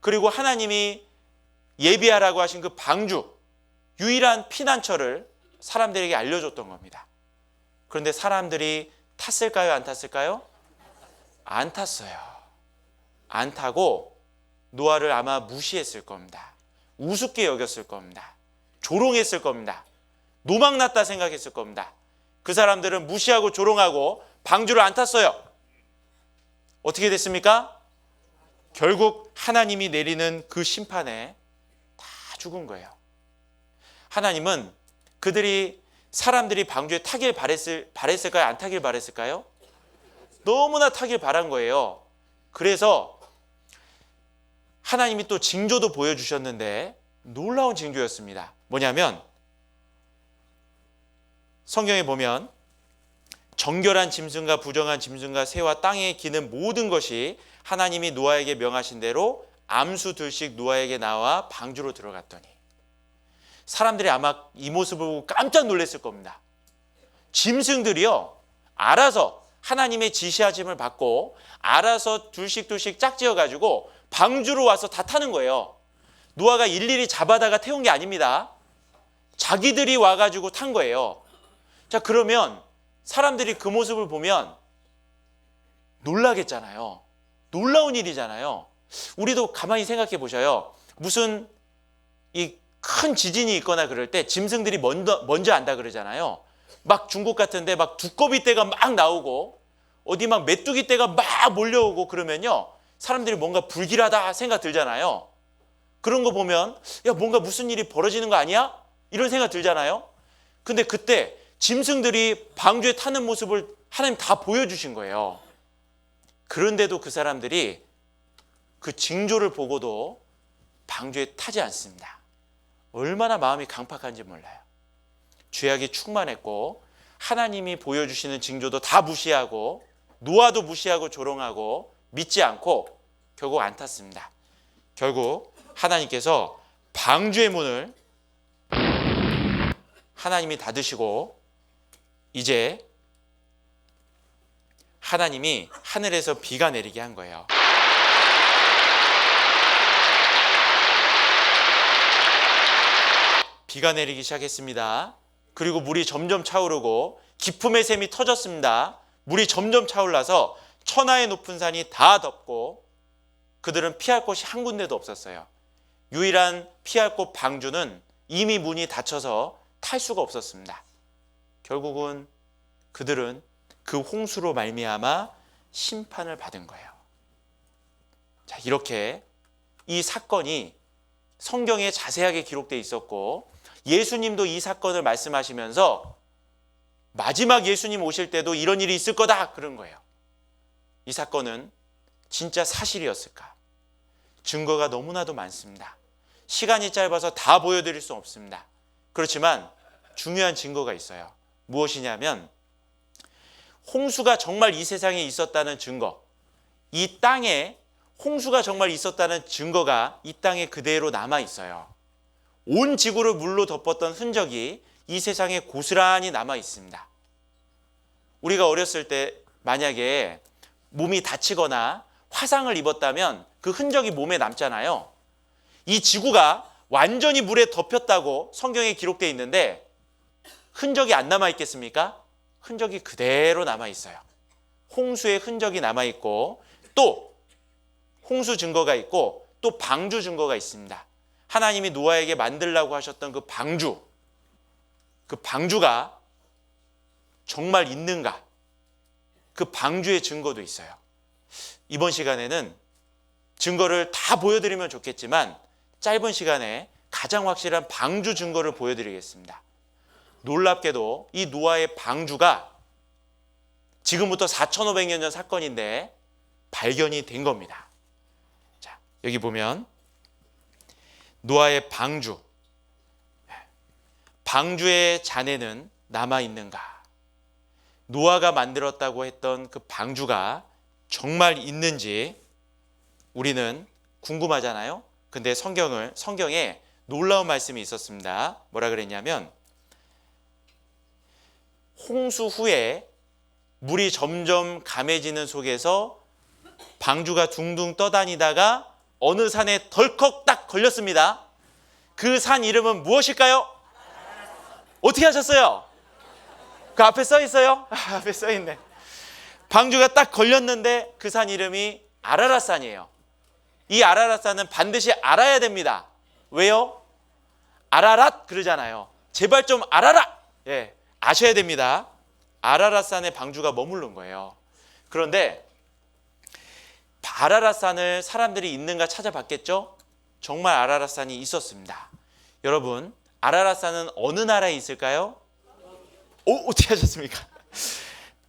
A: 그리고 하나님이 예비하라고 하신 그 방주, 유일한 피난처를 사람들에게 알려줬던 겁니다. 그런데 사람들이 탔을까요? 안 탔을까요? 안 탔어요. 안 타고 노아를 아마 무시했을 겁니다. 우습게 여겼을 겁니다. 조롱했을 겁니다. 노망났다 생각했을 겁니다. 그 사람들은 무시하고 조롱하고 방주를 안 탔어요. 어떻게 됐습니까? 결국 하나님이 내리는 그 심판에 다 죽은 거예요. 하나님은 사람들이 방주에 타길 바랬을까요? 안 타길 바랬을까요? 너무나 타길 바란 거예요. 그래서 하나님이 또 징조도 보여주셨는데 놀라운 징조였습니다. 뭐냐면 성경에 보면 정결한 짐승과 부정한 짐승과 새와 땅에 기는 모든 것이 하나님이 노아에게 명하신 대로 암수 둘씩 노아에게 나와 방주로 들어갔더니, 사람들이 아마 이 모습을 보고 깜짝 놀랐을 겁니다. 짐승들이요, 알아서 하나님의 지시하심을 받고 알아서 둘씩 짝지어 가지고 방주로 와서 다 타는 거예요. 노아가 일일이 잡아다가 태운 게 아닙니다. 자기들이 와가지고 탄 거예요. 자, 그러면 사람들이 그 모습을 보면 놀라겠잖아요. 놀라운 일이잖아요. 우리도 가만히 생각해 보셔요. 무슨 이 큰 지진이 있거나 그럴 때 짐승들이 먼저 안다 그러잖아요. 막 중국 같은데 막 두꺼비 떼가 막 나오고 어디 막 메뚜기 떼가 막 몰려오고 그러면요, 사람들이 뭔가 불길하다 생각 들잖아요. 그런 거 보면 야, 뭔가 무슨 일이 벌어지는 거 아니야? 이런 생각 들잖아요. 근데 그때 짐승들이 방주에 타는 모습을 하나님 다 보여주신 거예요. 그런데도 그 사람들이 그 징조를 보고도 방주에 타지 않습니다. 얼마나 마음이 강팍한지 몰라요. 죄악이 충만했고 하나님이 보여주시는 징조도 다 무시하고 노아도 무시하고 조롱하고 믿지 않고 결국 안 탔습니다. 결국 하나님께서 방주의 문을 하나님이 닫으시고 이제 하나님이 하늘에서 비가 내리게 한 거예요. 비가 내리기 시작했습니다. 그리고 물이 점점 차오르고 기품의 샘이 터졌습니다. 물이 점점 차올라서 천하의 높은 산이 다 덮고 그들은 피할 곳이 한 군데도 없었어요. 유일한 피할 곳 방주는 이미 문이 닫혀서 탈 수가 없었습니다. 결국은 그들은 그 홍수로 말미암아 심판을 받은 거예요. 자, 이렇게 이 사건이 성경에 자세하게 기록되어 있었고 예수님도 이 사건을 말씀하시면서 마지막 예수님 오실 때도 이런 일이 있을 거다 그런 거예요. 이 사건은 진짜 사실이었을까? 증거가 너무나도 많습니다. 시간이 짧아서 다 보여드릴 수 없습니다. 그렇지만 중요한 증거가 있어요. 무엇이냐면 홍수가 정말 이 세상에 있었다는 증거, 이 땅에 홍수가 정말 있었다는 증거가 이 땅에 그대로 남아 있어요. 온 지구를 물로 덮었던 흔적이 이 세상에 고스란히 남아 있습니다. 우리가 어렸을 때 만약에 몸이 다치거나 화상을 입었다면 그 흔적이 몸에 남잖아요. 이 지구가 완전히 물에 덮였다고 성경에 기록되어 있는데 흔적이 안 남아 있겠습니까? 흔적이 그대로 남아 있어요. 홍수의 흔적이 남아 있고 또 홍수 증거가 있고 또 방주 증거가 있습니다. 하나님이 노아에게 만들라고 하셨던 그 방주가 정말 있는가? 그 방주의 증거도 있어요. 이번 시간에는 증거를 다 보여드리면 좋겠지만 짧은 시간에 가장 확실한 방주 증거를 보여드리겠습니다. 놀랍게도 이 노아의 방주가 지금부터 4,500년 전 사건인데 발견이 된 겁니다. 자, 여기 보면 노아의 방주의 잔해는 남아있는가? 노아가 만들었다고 했던 그 방주가 정말 있는지 우리는 궁금하잖아요. 근데 성경에 놀라운 말씀이 있었습니다. 뭐라 그랬냐면 홍수 후에 물이 점점 감해지는 속에서 방주가 둥둥 떠다니다가 어느 산에 덜컥 딱 걸렸습니다. 그 산 이름은 무엇일까요? 어떻게 하셨어요? 그 앞에 써 있어요? 앞에 써 있네. 방주가 딱 걸렸는데 그 산 이름이 아라랏산이에요. 이 아라랏산은 반드시 알아야 됩니다. 왜요? 아라랏 그러잖아요. 제발 좀 알아라. 예, 아셔야 됩니다. 아라랏산에 방주가 머무른 거예요. 그런데 아라랏산을 사람들이 있는가 찾아봤겠죠? 정말 아라랏산이 있었습니다. 여러분, 아라랏산은 어느 나라에 있을까요? 어떻게 하셨습니까?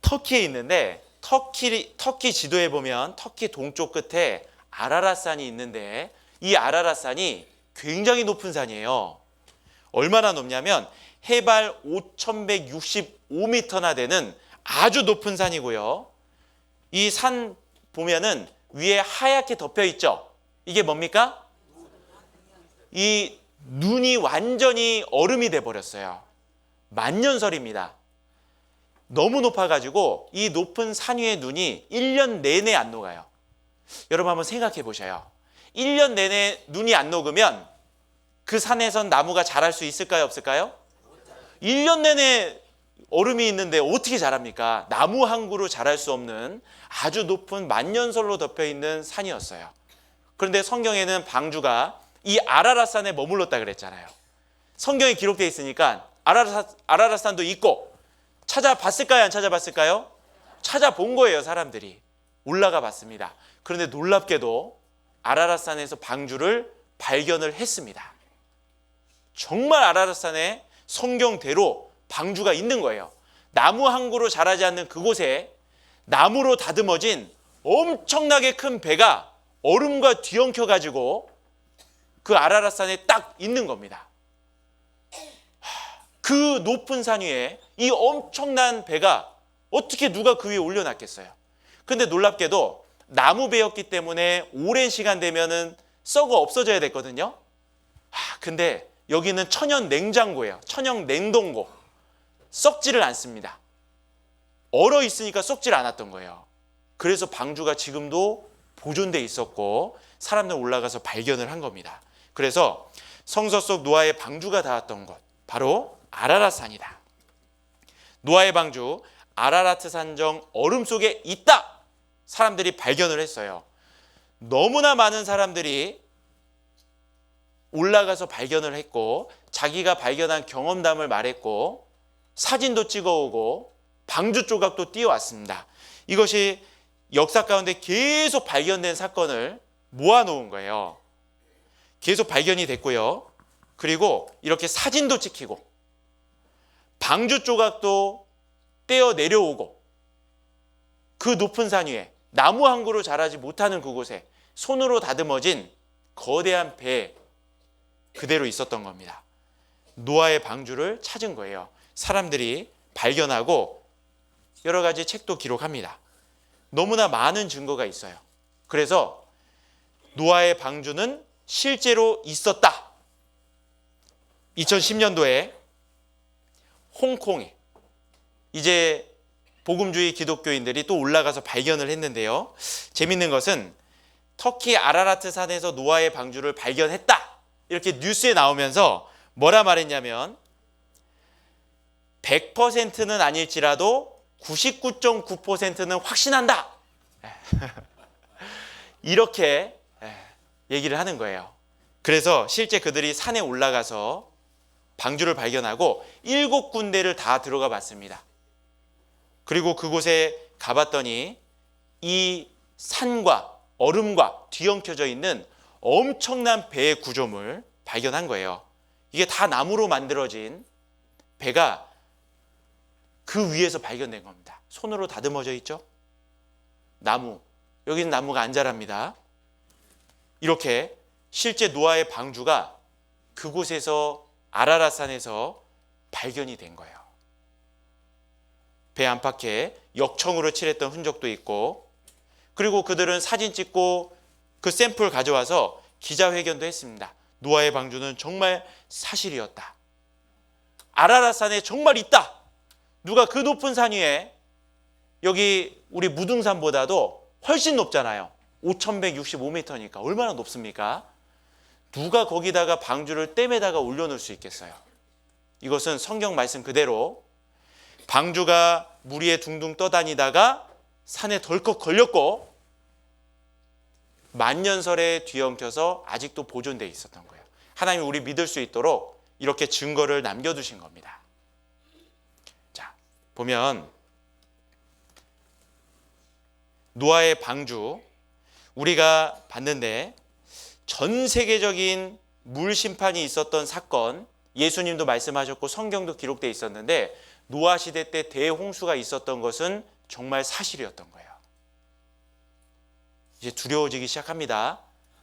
A: 터키에 있는데 터키 지도에 보면 터키 동쪽 끝에 아라랏산이 있는데 이 아라랏산이 굉장히 높은 산이에요. 얼마나 높냐면 해발 5,165m나 되는 아주 높은 산이고요. 이 산 보면은 위에 하얗게 덮여 있죠. 이게 뭡니까? 이 눈이 완전히 얼음이 돼 버렸어요. 만년설입니다. 너무 높아가지고 이 높은 산 위의 눈이 1년 내내 안 녹아요. 여러분 한번 생각해 보셔요. 1년 내내 눈이 안 녹으면 그 산에선 나무가 자랄 수 있을까요? 없을까요? 1년 내내 얼음이 있는데 어떻게 자랍니까? 나무 한 그루 자랄 수 없는 아주 높은 만년설로 덮여 있는 산이었어요. 그런데 성경에는 방주가 이 아라랏산에 머물렀다 그랬잖아요. 성경에 기록되어 있으니까 아라랏산도 있고 찾아봤을까요? 안 찾아봤을까요? 찾아본 거예요, 사람들이. 올라가 봤습니다. 그런데 놀랍게도 아라랏산에서 방주를 발견을 했습니다. 정말 아라랏산에 성경대로 방주가 있는 거예요. 나무 한 그루 자라지 않는 그곳에 나무로 다듬어진 엄청나게 큰 배가 얼음과 뒤엉켜 가지고 그 아라랏산에 딱 있는 겁니다. 그 높은 산 위에 이 엄청난 배가 어떻게 누가 그 위에 올려놨겠어요? 근데 놀랍게도 나무 배였기 때문에 오랜 시간 되면은 썩어 없어져야 됐거든요. 근데 여기는 천연 냉장고예요. 천연 냉동고. 썩지를 않습니다. 얼어 있으니까 썩질 않았던 거예요. 그래서 방주가 지금도 보존돼 있었고 사람들 올라가서 발견을 한 겁니다. 그래서 성서 속 노아의 방주가 닿았던 곳 바로 아라랏산이다. 노아의 방주 아라라트 산정 얼음 속에 있다. 사람들이 발견을 했어요. 너무나 많은 사람들이 올라가서 발견을 했고 자기가 발견한 경험담을 말했고 사진도 찍어오고 방주 조각도 띄워왔습니다. 이것이 역사 가운데 계속 발견된 사건을 모아놓은 거예요. 계속 발견이 됐고요. 그리고 이렇게 사진도 찍히고 방주 조각도 떼어 내려오고 그 높은 산 위에 나무 한 그루 자라지 못하는 그곳에 손으로 다듬어진 거대한 배 그대로 있었던 겁니다. 노아의 방주를 찾은 거예요. 사람들이 발견하고 여러 가지 책도 기록합니다. 너무나 많은 증거가 있어요. 그래서 노아의 방주는 실제로 있었다. 2010년도에 홍콩에 이제 복음주의 기독교인들이 또 올라가서 발견을 했는데요. 재밌는 것은 터키 아라라트 산에서 노아의 방주를 발견했다. 이렇게 뉴스에 나오면서 뭐라 말했냐면 100%는 아닐지라도 99.9%는 확신한다. 이렇게 얘기를 하는 거예요. 그래서 실제 그들이 산에 올라가서 방주를 발견하고 7군데를 다 들어가 봤습니다. 그리고 그곳에 가봤더니 이 산과 얼음과 뒤엉켜져 있는 엄청난 배의 구조물 발견한 거예요. 이게 다 나무로 만들어진 배가 그 위에서 발견된 겁니다. 손으로 다듬어져 있죠? 나무. 여기는 나무가 안 자랍니다. 이렇게 실제 노아의 방주가 그곳에서 아라라산에서 발견이 된 거예요. 배 안팎에 역청으로 칠했던 흔적도 있고, 그리고 그들은 사진 찍고 그 샘플 가져와서 기자회견도 했습니다. 노아의 방주는 정말 사실이었다. 아라라산에 정말 있다. 누가 그 높은 산 위에, 여기 우리 무등산보다도 훨씬 높잖아요. 5165m니까 얼마나 높습니까? 누가 거기다가 방주를 댐에다가 올려놓을 수 있겠어요? 이것은 성경 말씀 그대로 방주가 물 위에 둥둥 떠다니다가 산에 덜컥 걸렸고 만년설에 뒤엉켜서 아직도 보존되어 있었던 거예요. 하나님이 우리 믿을 수 있도록 이렇게 증거를 남겨두신 겁니다. 자, 보면 노아의 방주 우리가 봤는데 전 세계적인 물 심판이 있었던 사건, 예수님도 말씀하셨고 성경도 기록되어 있었는데 노아 시대 때 대홍수가 있었던 것은 정말 사실이었던 거예요. 이제 두려워지기 시작합니다.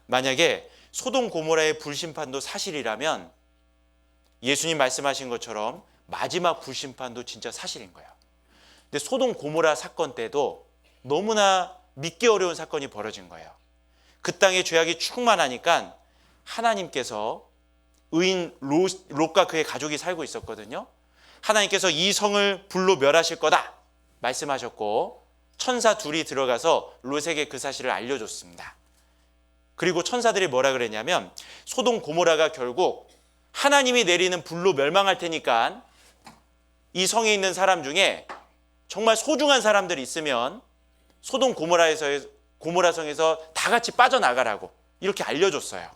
A: 만약에 소돔 고모라의 불심판도 사실이라면 예수님 말씀하신 것처럼 마지막 불심판도 진짜 사실인 거예요. 근데 소돔 고모라 사건 때도 너무나 믿기 어려운 사건이 벌어진 거예요. 그 땅에 죄악이 충만하니까 하나님께서 의인 롯과 그의 가족이 살고 있었거든요. 하나님께서 이 성을 불로 멸하실 거다 말씀하셨고 천사 둘이 들어가서 롯에게 그 사실을 알려줬습니다. 그리고 천사들이 뭐라 그랬냐면 소돔 고모라가 결국 하나님이 내리는 불로 멸망할 테니까 이 성에 있는 사람 중에 정말 소중한 사람들이 있으면 소돔 고모라 성에서 다 같이 빠져나가라고 이렇게 알려줬어요.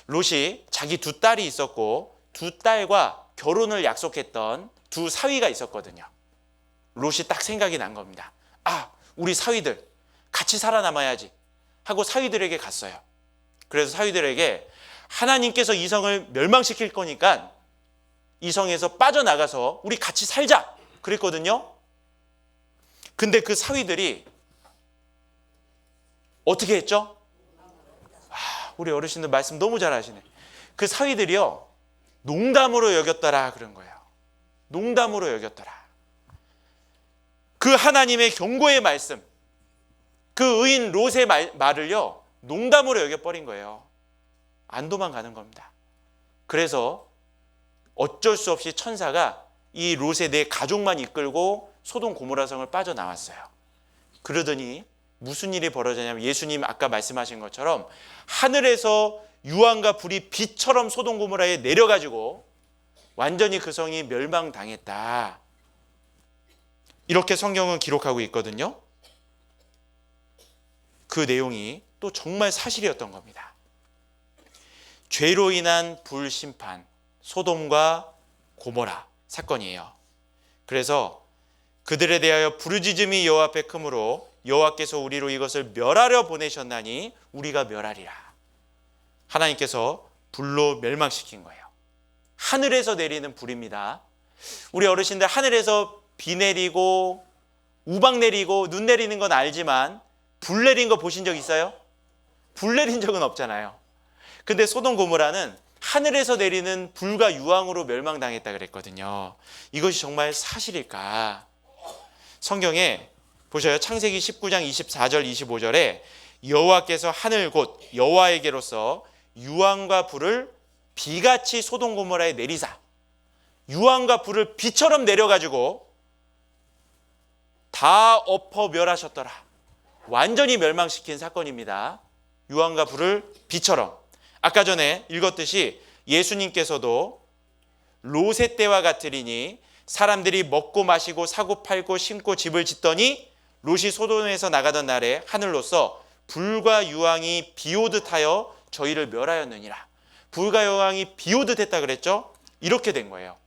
A: 롯이 자기 두 딸이 있었고 두 딸과 결혼을 약속했던 두 사위가 있었거든요. 롯이 딱 생각이 난 겁니다. 아, 우리 사위들 같이 살아남아야지 하고 사위들에게 갔어요. 그래서 사위들에게 하나님께서 이 성을 멸망시킬 거니까 이 성에서 빠져나가서 우리 같이 살자 그랬거든요. 근데 그 사위들이 어떻게 했죠? 우리 어르신들 말씀 너무 잘하시네. 그 사위들이요 농담으로 여겼더라 그런 거예요. 농담으로 여겼더라. 그 하나님의 경고의 말씀, 그 의인 롯의 말을요 농담으로 여겨버린 거예요. 안 도망가는 겁니다. 그래서 어쩔 수 없이 천사가 이 롯의 네 가족만 이끌고 소돔 고모라 성을 빠져나왔어요. 그러더니 무슨 일이 벌어졌냐면 예수님 아까 말씀하신 것처럼 하늘에서 유황과 불이 빛처럼 소돔 고모라에 내려가지고 완전히 그 성이 멸망당했다. 이렇게 성경은 기록하고 있거든요. 그 내용이 또 정말 사실이었던 겁니다. 죄로 인한 불심판, 소돔과 고모라 사건이에요. 그래서 그들에 대하여 부르짖음이 여호와 앞에 크므로 여호와께서 우리로 이것을 멸하려 보내셨나니 우리가 멸하리라. 하나님께서 불로 멸망시킨 거예요. 하늘에서 내리는 불입니다. 우리 어르신들 하늘에서 비 내리고 우박 내리고 눈 내리는 건 알지만 불 내린 거 보신 적 있어요? 불 내린 적은 없잖아요. 근데 소돔 고모라는 하늘에서 내리는 불과 유황으로 멸망당했다 그랬거든요. 이것이 정말 사실일까? 성경에 보셔요. 창세기 19장 24절 25절에 여호와께서 하늘 곧 여호와에게로서 유황과 불을 비같이 소돔 고모라에 내리사, 유황과 불을 비처럼 내려가지고 다 엎어 멸하셨더라. 완전히 멸망시킨 사건입니다. 유황과 불을 비처럼. 아까 전에 읽었듯이 예수님께서도 롯의 때와 같으리니 사람들이 먹고 마시고 사고 팔고 심고 집을 짓더니 롯이 소돔에서 나가던 날에 하늘로서 불과 유황이 비오듯 하여 저희를 멸하였느니라. 불과 유황이 비오듯 했다 그랬죠? 이렇게 된 거예요.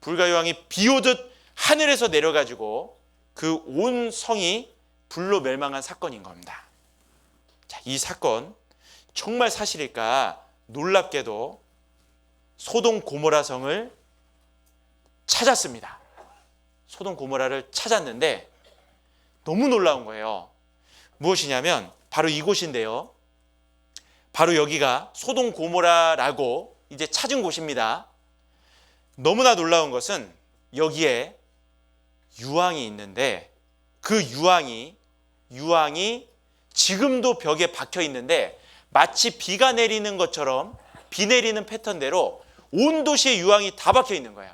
A: 불과 유황이 비오듯 하늘에서 내려가지고 그 온 성이 불로 멸망한 사건인 겁니다. 자, 이 사건 정말 사실일까? 놀랍게도 소돔 고모라 성을 찾았습니다. 소돔 고모라를 찾았는데 너무 놀라운 거예요. 무엇이냐면 바로 이곳인데요. 바로 여기가 소돔 고모라라고 이제 찾은 곳입니다. 너무나 놀라운 것은 여기에 유황이 있는데 그 유황이 지금도 벽에 박혀 있는데 마치 비가 내리는 것처럼 비 내리는 패턴대로 온 도시에 유황이 다 박혀 있는 거예요.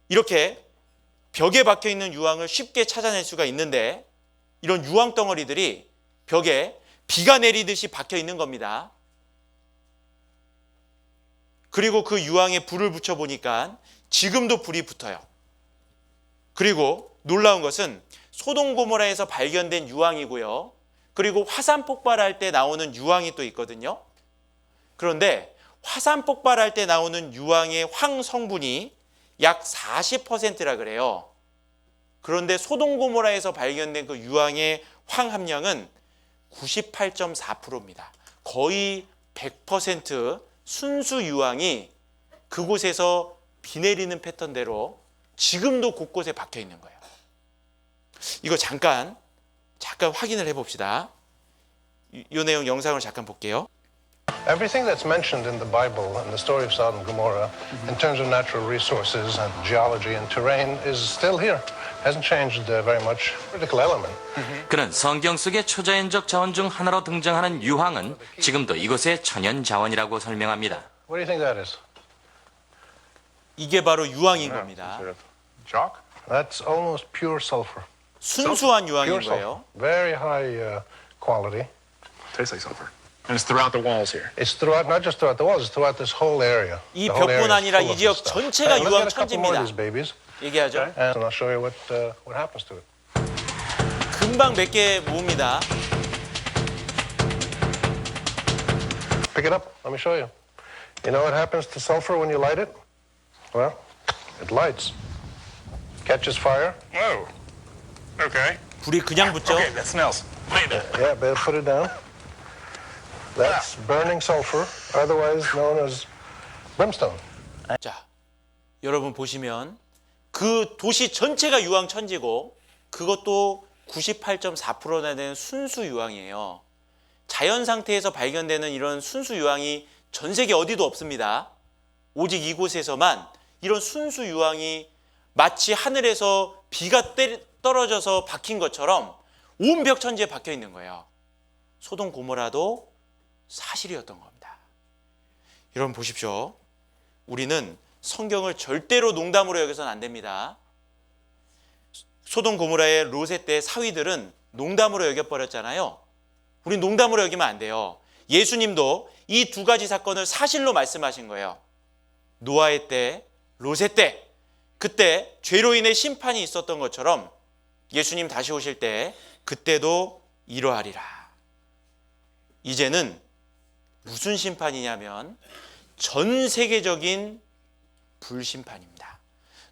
A: 이렇게 벽에 박혀 있는 유황을 쉽게 찾아낼 수가 있는데 이런 유황 덩어리들이 벽에 비가 내리듯이 박혀 있는 겁니다. 그리고 그 유황에 불을 붙여 보니까 지금도 불이 붙어요. 그리고 놀라운 것은 소돔 고모라에서 발견된 유황이고요. 그리고 화산 폭발할 때 나오는 유황이 또 있거든요. 그런데 화산 폭발할 때 나오는 유황의 황 성분이 약 40%라 그래요. 그런데 소돔 고모라에서 발견된 그 유황의 황 함량은 98.4%입니다. 거의 100% 순수 유황이 그곳에서 비 내리는 패턴대로 지금도 곳곳에 박혀 있는 거예요. 이거 잠깐 확인을 해봅시다. 이 내용 영상을 잠깐 볼게요.
G: Everything that's mentioned in the Bible and the story of Sodom and Gomorrah in terms of natural resources and geology and terrain is still here. Hasn't changed very much. Critical element.
H: 그는 성경 속의 초자연적 자원 중 하나로 등장하는 유황은 지금도 이곳의 천연 자원이라고 설명합니다.
G: What do you think that is?
A: 이게 바로 유황인 겁니다.
B: Chalk?
G: That's almost pure sulfur.
A: 순수한 유황인
G: Pure
A: 거예요.
G: sulfur. Very high quality.
B: Tastes like sulfur. And it's throughout the walls here.
G: It's throughout, not just throughout the walls, it's throughout this whole area.
A: 이
G: The whole area
A: 벽뿐
G: is
A: 아니라
G: full
A: 이
G: of
A: 지역
G: this stuff.
A: 전체가
G: Let me
A: 유황
G: get a couple more of these
A: 천지입니다.
G: babies,
A: 얘기하죠.
G: and I'll show you what happens to it.
A: 금방 몇 개 모읍니다.
G: Pick it up. Let me show you. You know what happens to sulfur when you light it? Well, it lights. Catches fire.
B: Oh. Okay.
A: 불이 그냥 붙죠.
B: Okay, that smells.
G: Yeah, better put it down. That's burning sulfur, otherwise known as brimstone.
A: 자, 여러분 보시면 그 도시 전체가 유황 천지고 그것도 98.4%나 되는 순수 유황이에요. 자연 상태에서 발견되는 이런 순수 유황이 전 세계 어디도 없습니다. 오직 이곳에서만 이런 순수 유황이 마치 하늘에서 비가 떨어져서 박힌 것처럼 온 벽 천지에 박혀 있는 거예요. 소돔 고모라도 사실이었던 겁니다. 여러분 보십시오. 우리는 성경을 절대로 농담으로 여겨서는 안 됩니다. 소돔 고모라의 롯의 때 사위들은 농담으로 여겨버렸잖아요. 우린 농담으로 여기면 안 돼요. 예수님도 이 두 가지 사건을 사실로 말씀하신 거예요. 노아의 때, 롯의 때, 그때 죄로 인해 심판이 있었던 것처럼 예수님 다시 오실 때 그때도 이러하리라. 이제는 무슨 심판이냐면 전 세계적인 불심판입니다.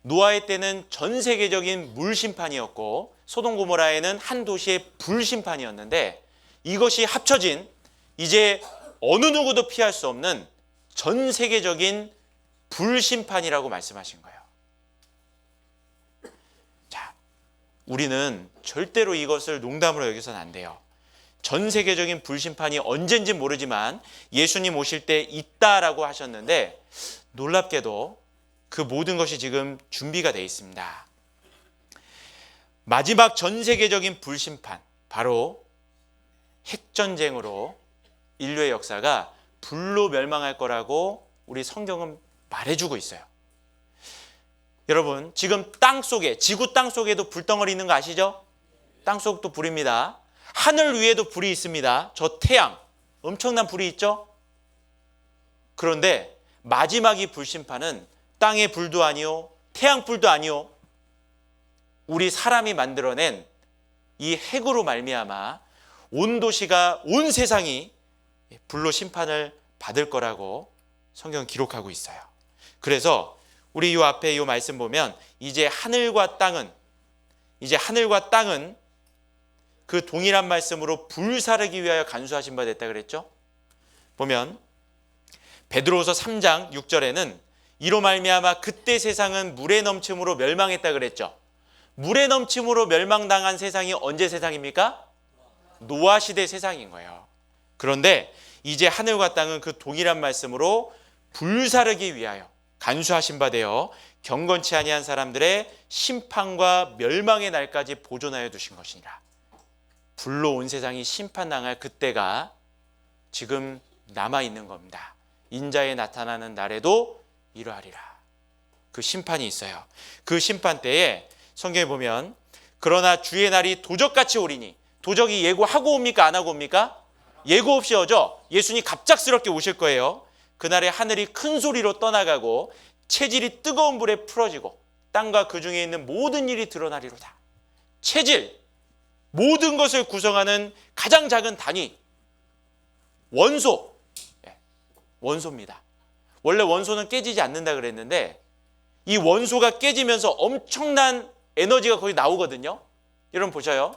A: 노아의 때는 전 세계적인 물심판이었고 소돔 고모라에는 한 도시의 불심판이었는데 이것이 합쳐진 이제 어느 누구도 피할 수 없는 전 세계적인 불심판이라고 말씀하신 거예요. 자, 우리는 절대로 이것을 농담으로 여기서는 안 돼요. 전 세계적인 불심판이 언젠지 모르지만 예수님 오실 때 있다라고 하셨는데 놀랍게도 그 모든 것이 지금 준비가 되어 있습니다. 마지막 전 세계적인 불심판, 바로 핵전쟁으로 인류의 역사가 불로 멸망할 거라고 우리 성경은 말해주고 있어요. 여러분, 지금 땅 속에, 지구 땅 속에도 불덩어리 있는 거 아시죠? 땅 속도 불입니다. 하늘 위에도 불이 있습니다. 저 태양, 엄청난 불이 있죠? 그런데 마지막 이 불심판은 땅의 불도 아니요, 태양 불도 아니요, 우리 사람이 만들어낸 이 핵으로 말미암아 온 도시가, 온 세상이 불로 심판을 받을 거라고 성경은 기록하고 있어요. 그래서 우리 이 앞에 이 말씀 보면 이제 하늘과 땅은 그 동일한 말씀으로 불사르기 위하여 간수하신 바 됐다 그랬죠? 보면 베드로후서 3장 6절에는 이로 말미암아 그때 세상은 물의 넘침으로 멸망했다 그랬죠. 물의 넘침으로 멸망당한 세상이 언제 세상입니까? 노아 시대 세상인 거예요. 그런데 이제 하늘과 땅은 그 동일한 말씀으로 불사르기 위하여 간수하신 바 되어 경건치 아니한 사람들의 심판과 멸망의 날까지 보존하여 두신 것이니라. 불로 온 세상이 심판당할 그때가 지금 남아있는 겁니다. 인자에 나타나는 날에도 이러하리라. 그 심판이 있어요. 그 심판 때에 성경에 보면 그러나 주의 날이 도적같이 오리니, 도적이 예고하고 옵니까 안 하고 옵니까? 예고 없이 오죠. 예수님 갑작스럽게 오실 거예요. 그날에 하늘이 큰 소리로 떠나가고 체질이 뜨거운 불에 풀어지고 땅과 그 중에 있는 모든 일이 드러나리로다. 체질, 모든 것을 구성하는 가장 작은 단위, 원소, 원소입니다. 원래 원소는 깨지지 않는다 그랬는데 이 원소가 깨지면서 엄청난 에너지가 거기 나오거든요. 여러분 보셔요.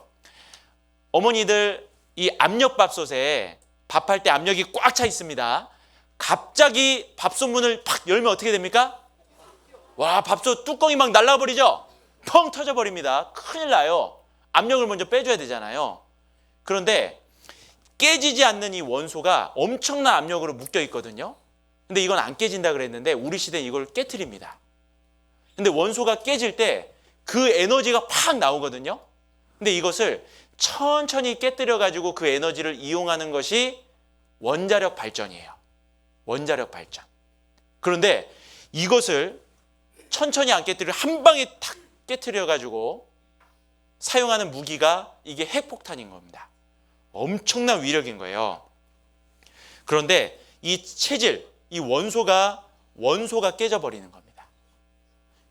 A: 어머니들 이 압력밥솥에 밥할 때 압력이 꽉 차 있습니다. 갑자기 밥솥 문을 팍 열면 어떻게 됩니까? 와, 밥솥 뚜껑이 막 날라버리죠? 펑 터져버립니다. 큰일 나요. 압력을 먼저 빼줘야 되잖아요. 그런데 깨지지 않는 이 원소가 엄청난 압력으로 묶여 있거든요. 근데 이건 안 깨진다 그랬는데 우리 시대는 이걸 깨트립니다. 근데 원소가 깨질 때 그 에너지가 팍 나오거든요. 근데 이것을 천천히 깨뜨려 가지고 그 에너지를 이용하는 것이 원자력 발전이에요. 원자력 발전. 그런데 이것을 천천히 안 깨뜨려 한 방에 탁 깨뜨려 가지고 사용하는 무기가 이게 핵폭탄인 겁니다. 엄청난 위력인 거예요. 그런데 이 체질, 이 원소가 깨져버리는 겁니다.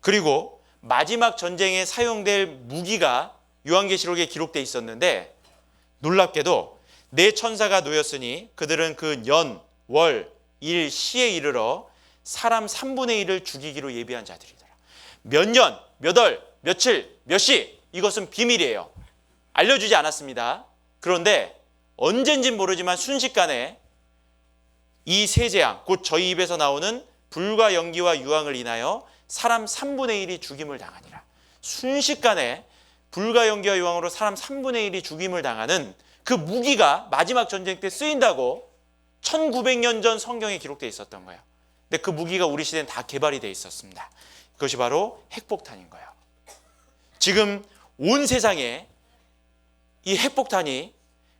A: 그리고 마지막 전쟁에 사용될 무기가 요한계시록에 기록되어 있었는데 놀랍게도 네 천사가 놓였으니 그들은 그 년, 월, 일, 시에 이르러 사람 3분의 1을 죽이기로 예비한 자들이더라. 몇 년, 몇 월, 며칠, 몇 시, 이것은 비밀이에요. 알려주지 않았습니다. 그런데 언젠진 모르지만 순식간에 이 세 재앙, 곧 저희 입에서 나오는 불과 연기와 유황을 인하여 사람 3분의 1이 죽임을 당하니라. 순식간에 불과 연기와 유황으로 사람 3분의 1이 죽임을 당하는 그 무기가 마지막 전쟁 때 쓰인다고 1900년 전 성경에 기록되어 있었던 거예요. 근데 그 무기가 우리 시대엔 다 개발이 되어 있었습니다. 그것이 바로 핵폭탄인 거예요. 지금 온 세상에 이 핵폭탄이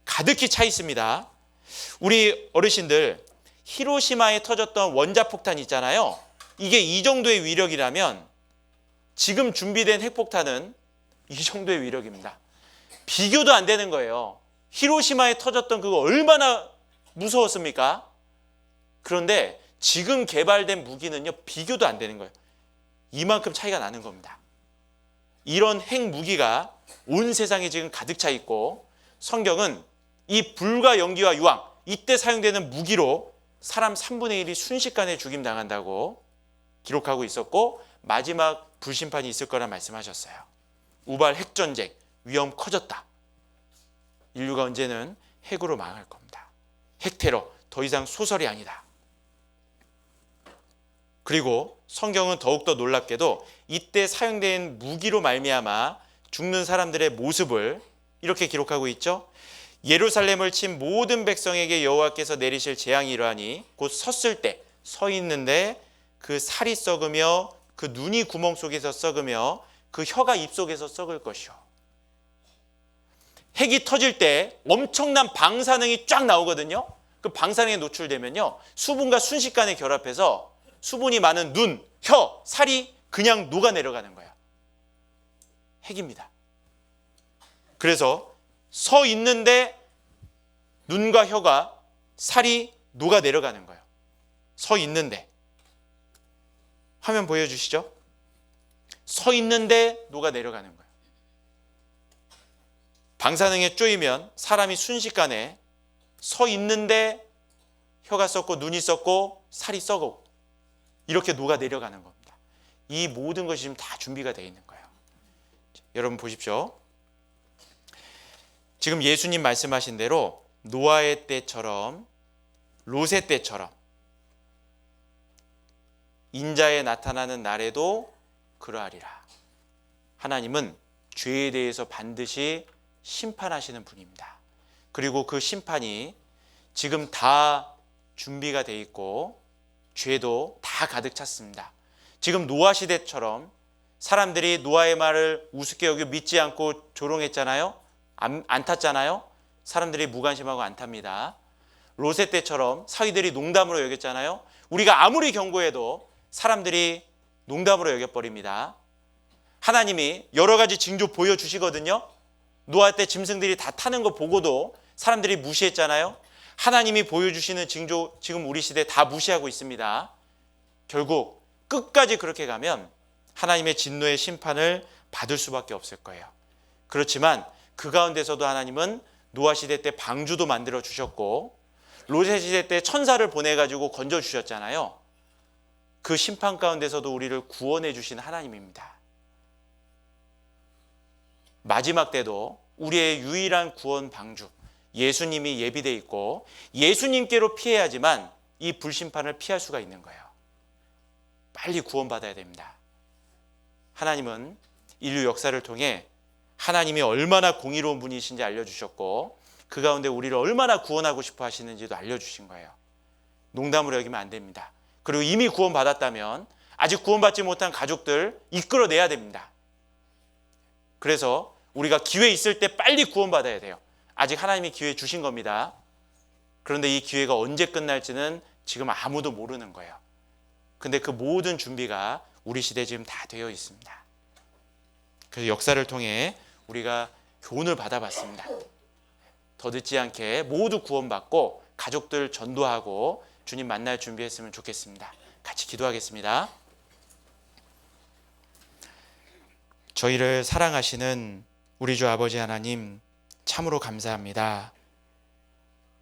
A: 가득히 차 있습니다. 우리 어르신들 히로시마에 터졌던 원자폭탄 있잖아요. 이게 이 정도의 위력이라면 지금 준비된 핵폭탄은 이 정도의 위력입니다. 비교도 안 되는 거예요. 히로시마에 터졌던 그거 얼마나 무서웠습니까? 그런데 지금 개발된 무기는요, 비교도 안 되는 거예요. 이만큼 차이가 나는 겁니다. 이런 핵무기가 온 세상에 지금 가득 차 있고 성경은 이 불과 연기와 유황, 이때 사용되는 무기로 사람 3분의 1이 순식간에 죽임당한다고 기록하고 있었고 마지막 불심판이 있을 거라 말씀하셨어요. 우발 핵전쟁, 위험 커졌다. 인류가 언제는 핵으로 망할 겁니다. 핵테러, 더 이상 소설이 아니다. 그리고 성경은 더욱더 놀랍게도 이때 사용된 무기로 말미암아 죽는 사람들의 모습을 이렇게 기록하고 있죠. 예루살렘을 친 모든 백성에게 여호와께서 내리실 재앙이 이러하니 곧 섰을 때 서 있는데 그 살이 썩으며 그 눈이 구멍 속에서 썩으며 그 혀가 입 속에서 썩을 것이요. 핵이 터질 때 엄청난 방사능이 쫙 나오거든요. 그 방사능에 노출되면요, 수분과 순식간에 결합해서 수분이 많은 눈, 혀, 살이 그냥 녹아 내려가는 거예요. 핵입니다. 그래서 서 있는데 눈과 혀가 살이 녹아 내려가는 거예요. 서 있는데. 화면 보여주시죠. 서 있는데 녹아 내려가는 거예요. 방사능에 쪼이면 사람이 순식간에 서 있는데 혀가 썩고 눈이 썩고 살이 썩고 이렇게 녹아 내려가는 겁니다. 이 모든 것이 지금 다 준비가 되어 있는 거예요. 여러분 보십시오. 지금 예수님 말씀하신 대로 노아의 때처럼 롯의 때처럼 인자에 나타나는 날에도 그러하리라. 하나님은 죄에 대해서 반드시 심판하시는 분입니다. 그리고 그 심판이 지금 다 준비가 돼 있고 죄도 다 가득 찼습니다. 지금 노아 시대처럼 사람들이 노아의 말을 우습게 여겨 믿지 않고 조롱했잖아요. 안 탔잖아요. 사람들이 무관심하고 안 탑니다. 롯의 때처럼 사위들이 농담으로 여겼잖아요. 우리가 아무리 경고해도 사람들이 농담으로 여겨버립니다. 하나님이 여러 가지 징조 보여주시거든요. 노아 때 짐승들이 다 타는 거 보고도 사람들이 무시했잖아요. 하나님이 보여주시는 징조 지금 우리 시대 다 무시하고 있습니다. 결국 끝까지 그렇게 가면 하나님의 진노의 심판을 받을 수밖에 없을 거예요. 그렇지만 그 가운데서도 하나님은 노아 시대 때 방주도 만들어 주셨고 롯의 시대 때 천사를 보내가지고 건져 주셨잖아요. 그 심판 가운데서도 우리를 구원해 주신 하나님입니다. 마지막 때도 우리의 유일한 구원 방주 예수님이 예비되어 있고 예수님께로 피해야지만 이 불심판을 피할 수가 있는 거예요. 빨리 구원받아야 됩니다. 하나님은 인류 역사를 통해 하나님이 얼마나 공의로운 분이신지 알려주셨고 그 가운데 우리를 얼마나 구원하고 싶어 하시는지도 알려주신 거예요. 농담으로 여기면 안 됩니다. 그리고 이미 구원받았다면 아직 구원받지 못한 가족들 이끌어내야 됩니다. 그래서 우리가 기회 있을 때 빨리 구원받아야 돼요. 아직 하나님이 기회 주신 겁니다. 그런데 이 기회가 언제 끝날지는 지금 아무도 모르는 거예요. 근데 그 모든 준비가 우리 시대에 지금 다 되어 있습니다. 그래서 역사를 통해 우리가 교훈을 받아봤습니다. 더 늦지 않게 모두 구원받고 가족들 전도하고 주님 만날 준비했으면 좋겠습니다. 같이 기도하겠습니다. 저희를 사랑하시는 우리 주 아버지 하나님 참으로 감사합니다.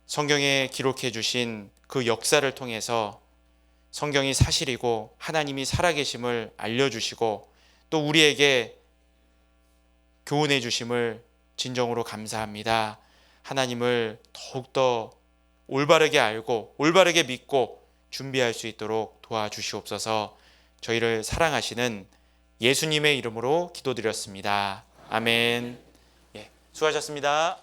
A: 성경에 기록해 주신 그 역사를 통해서 성경이 사실이고 하나님이 살아계심을 알려주시고 또 우리에게 교훈해 주심을 진정으로 감사합니다. 하나님을 더욱더 올바르게 알고 올바르게 믿고 준비할 수 있도록 도와주시옵소서. 저희를 사랑하시는 예수님의 이름으로 기도드렸습니다. 아멘. 수고하셨습니다.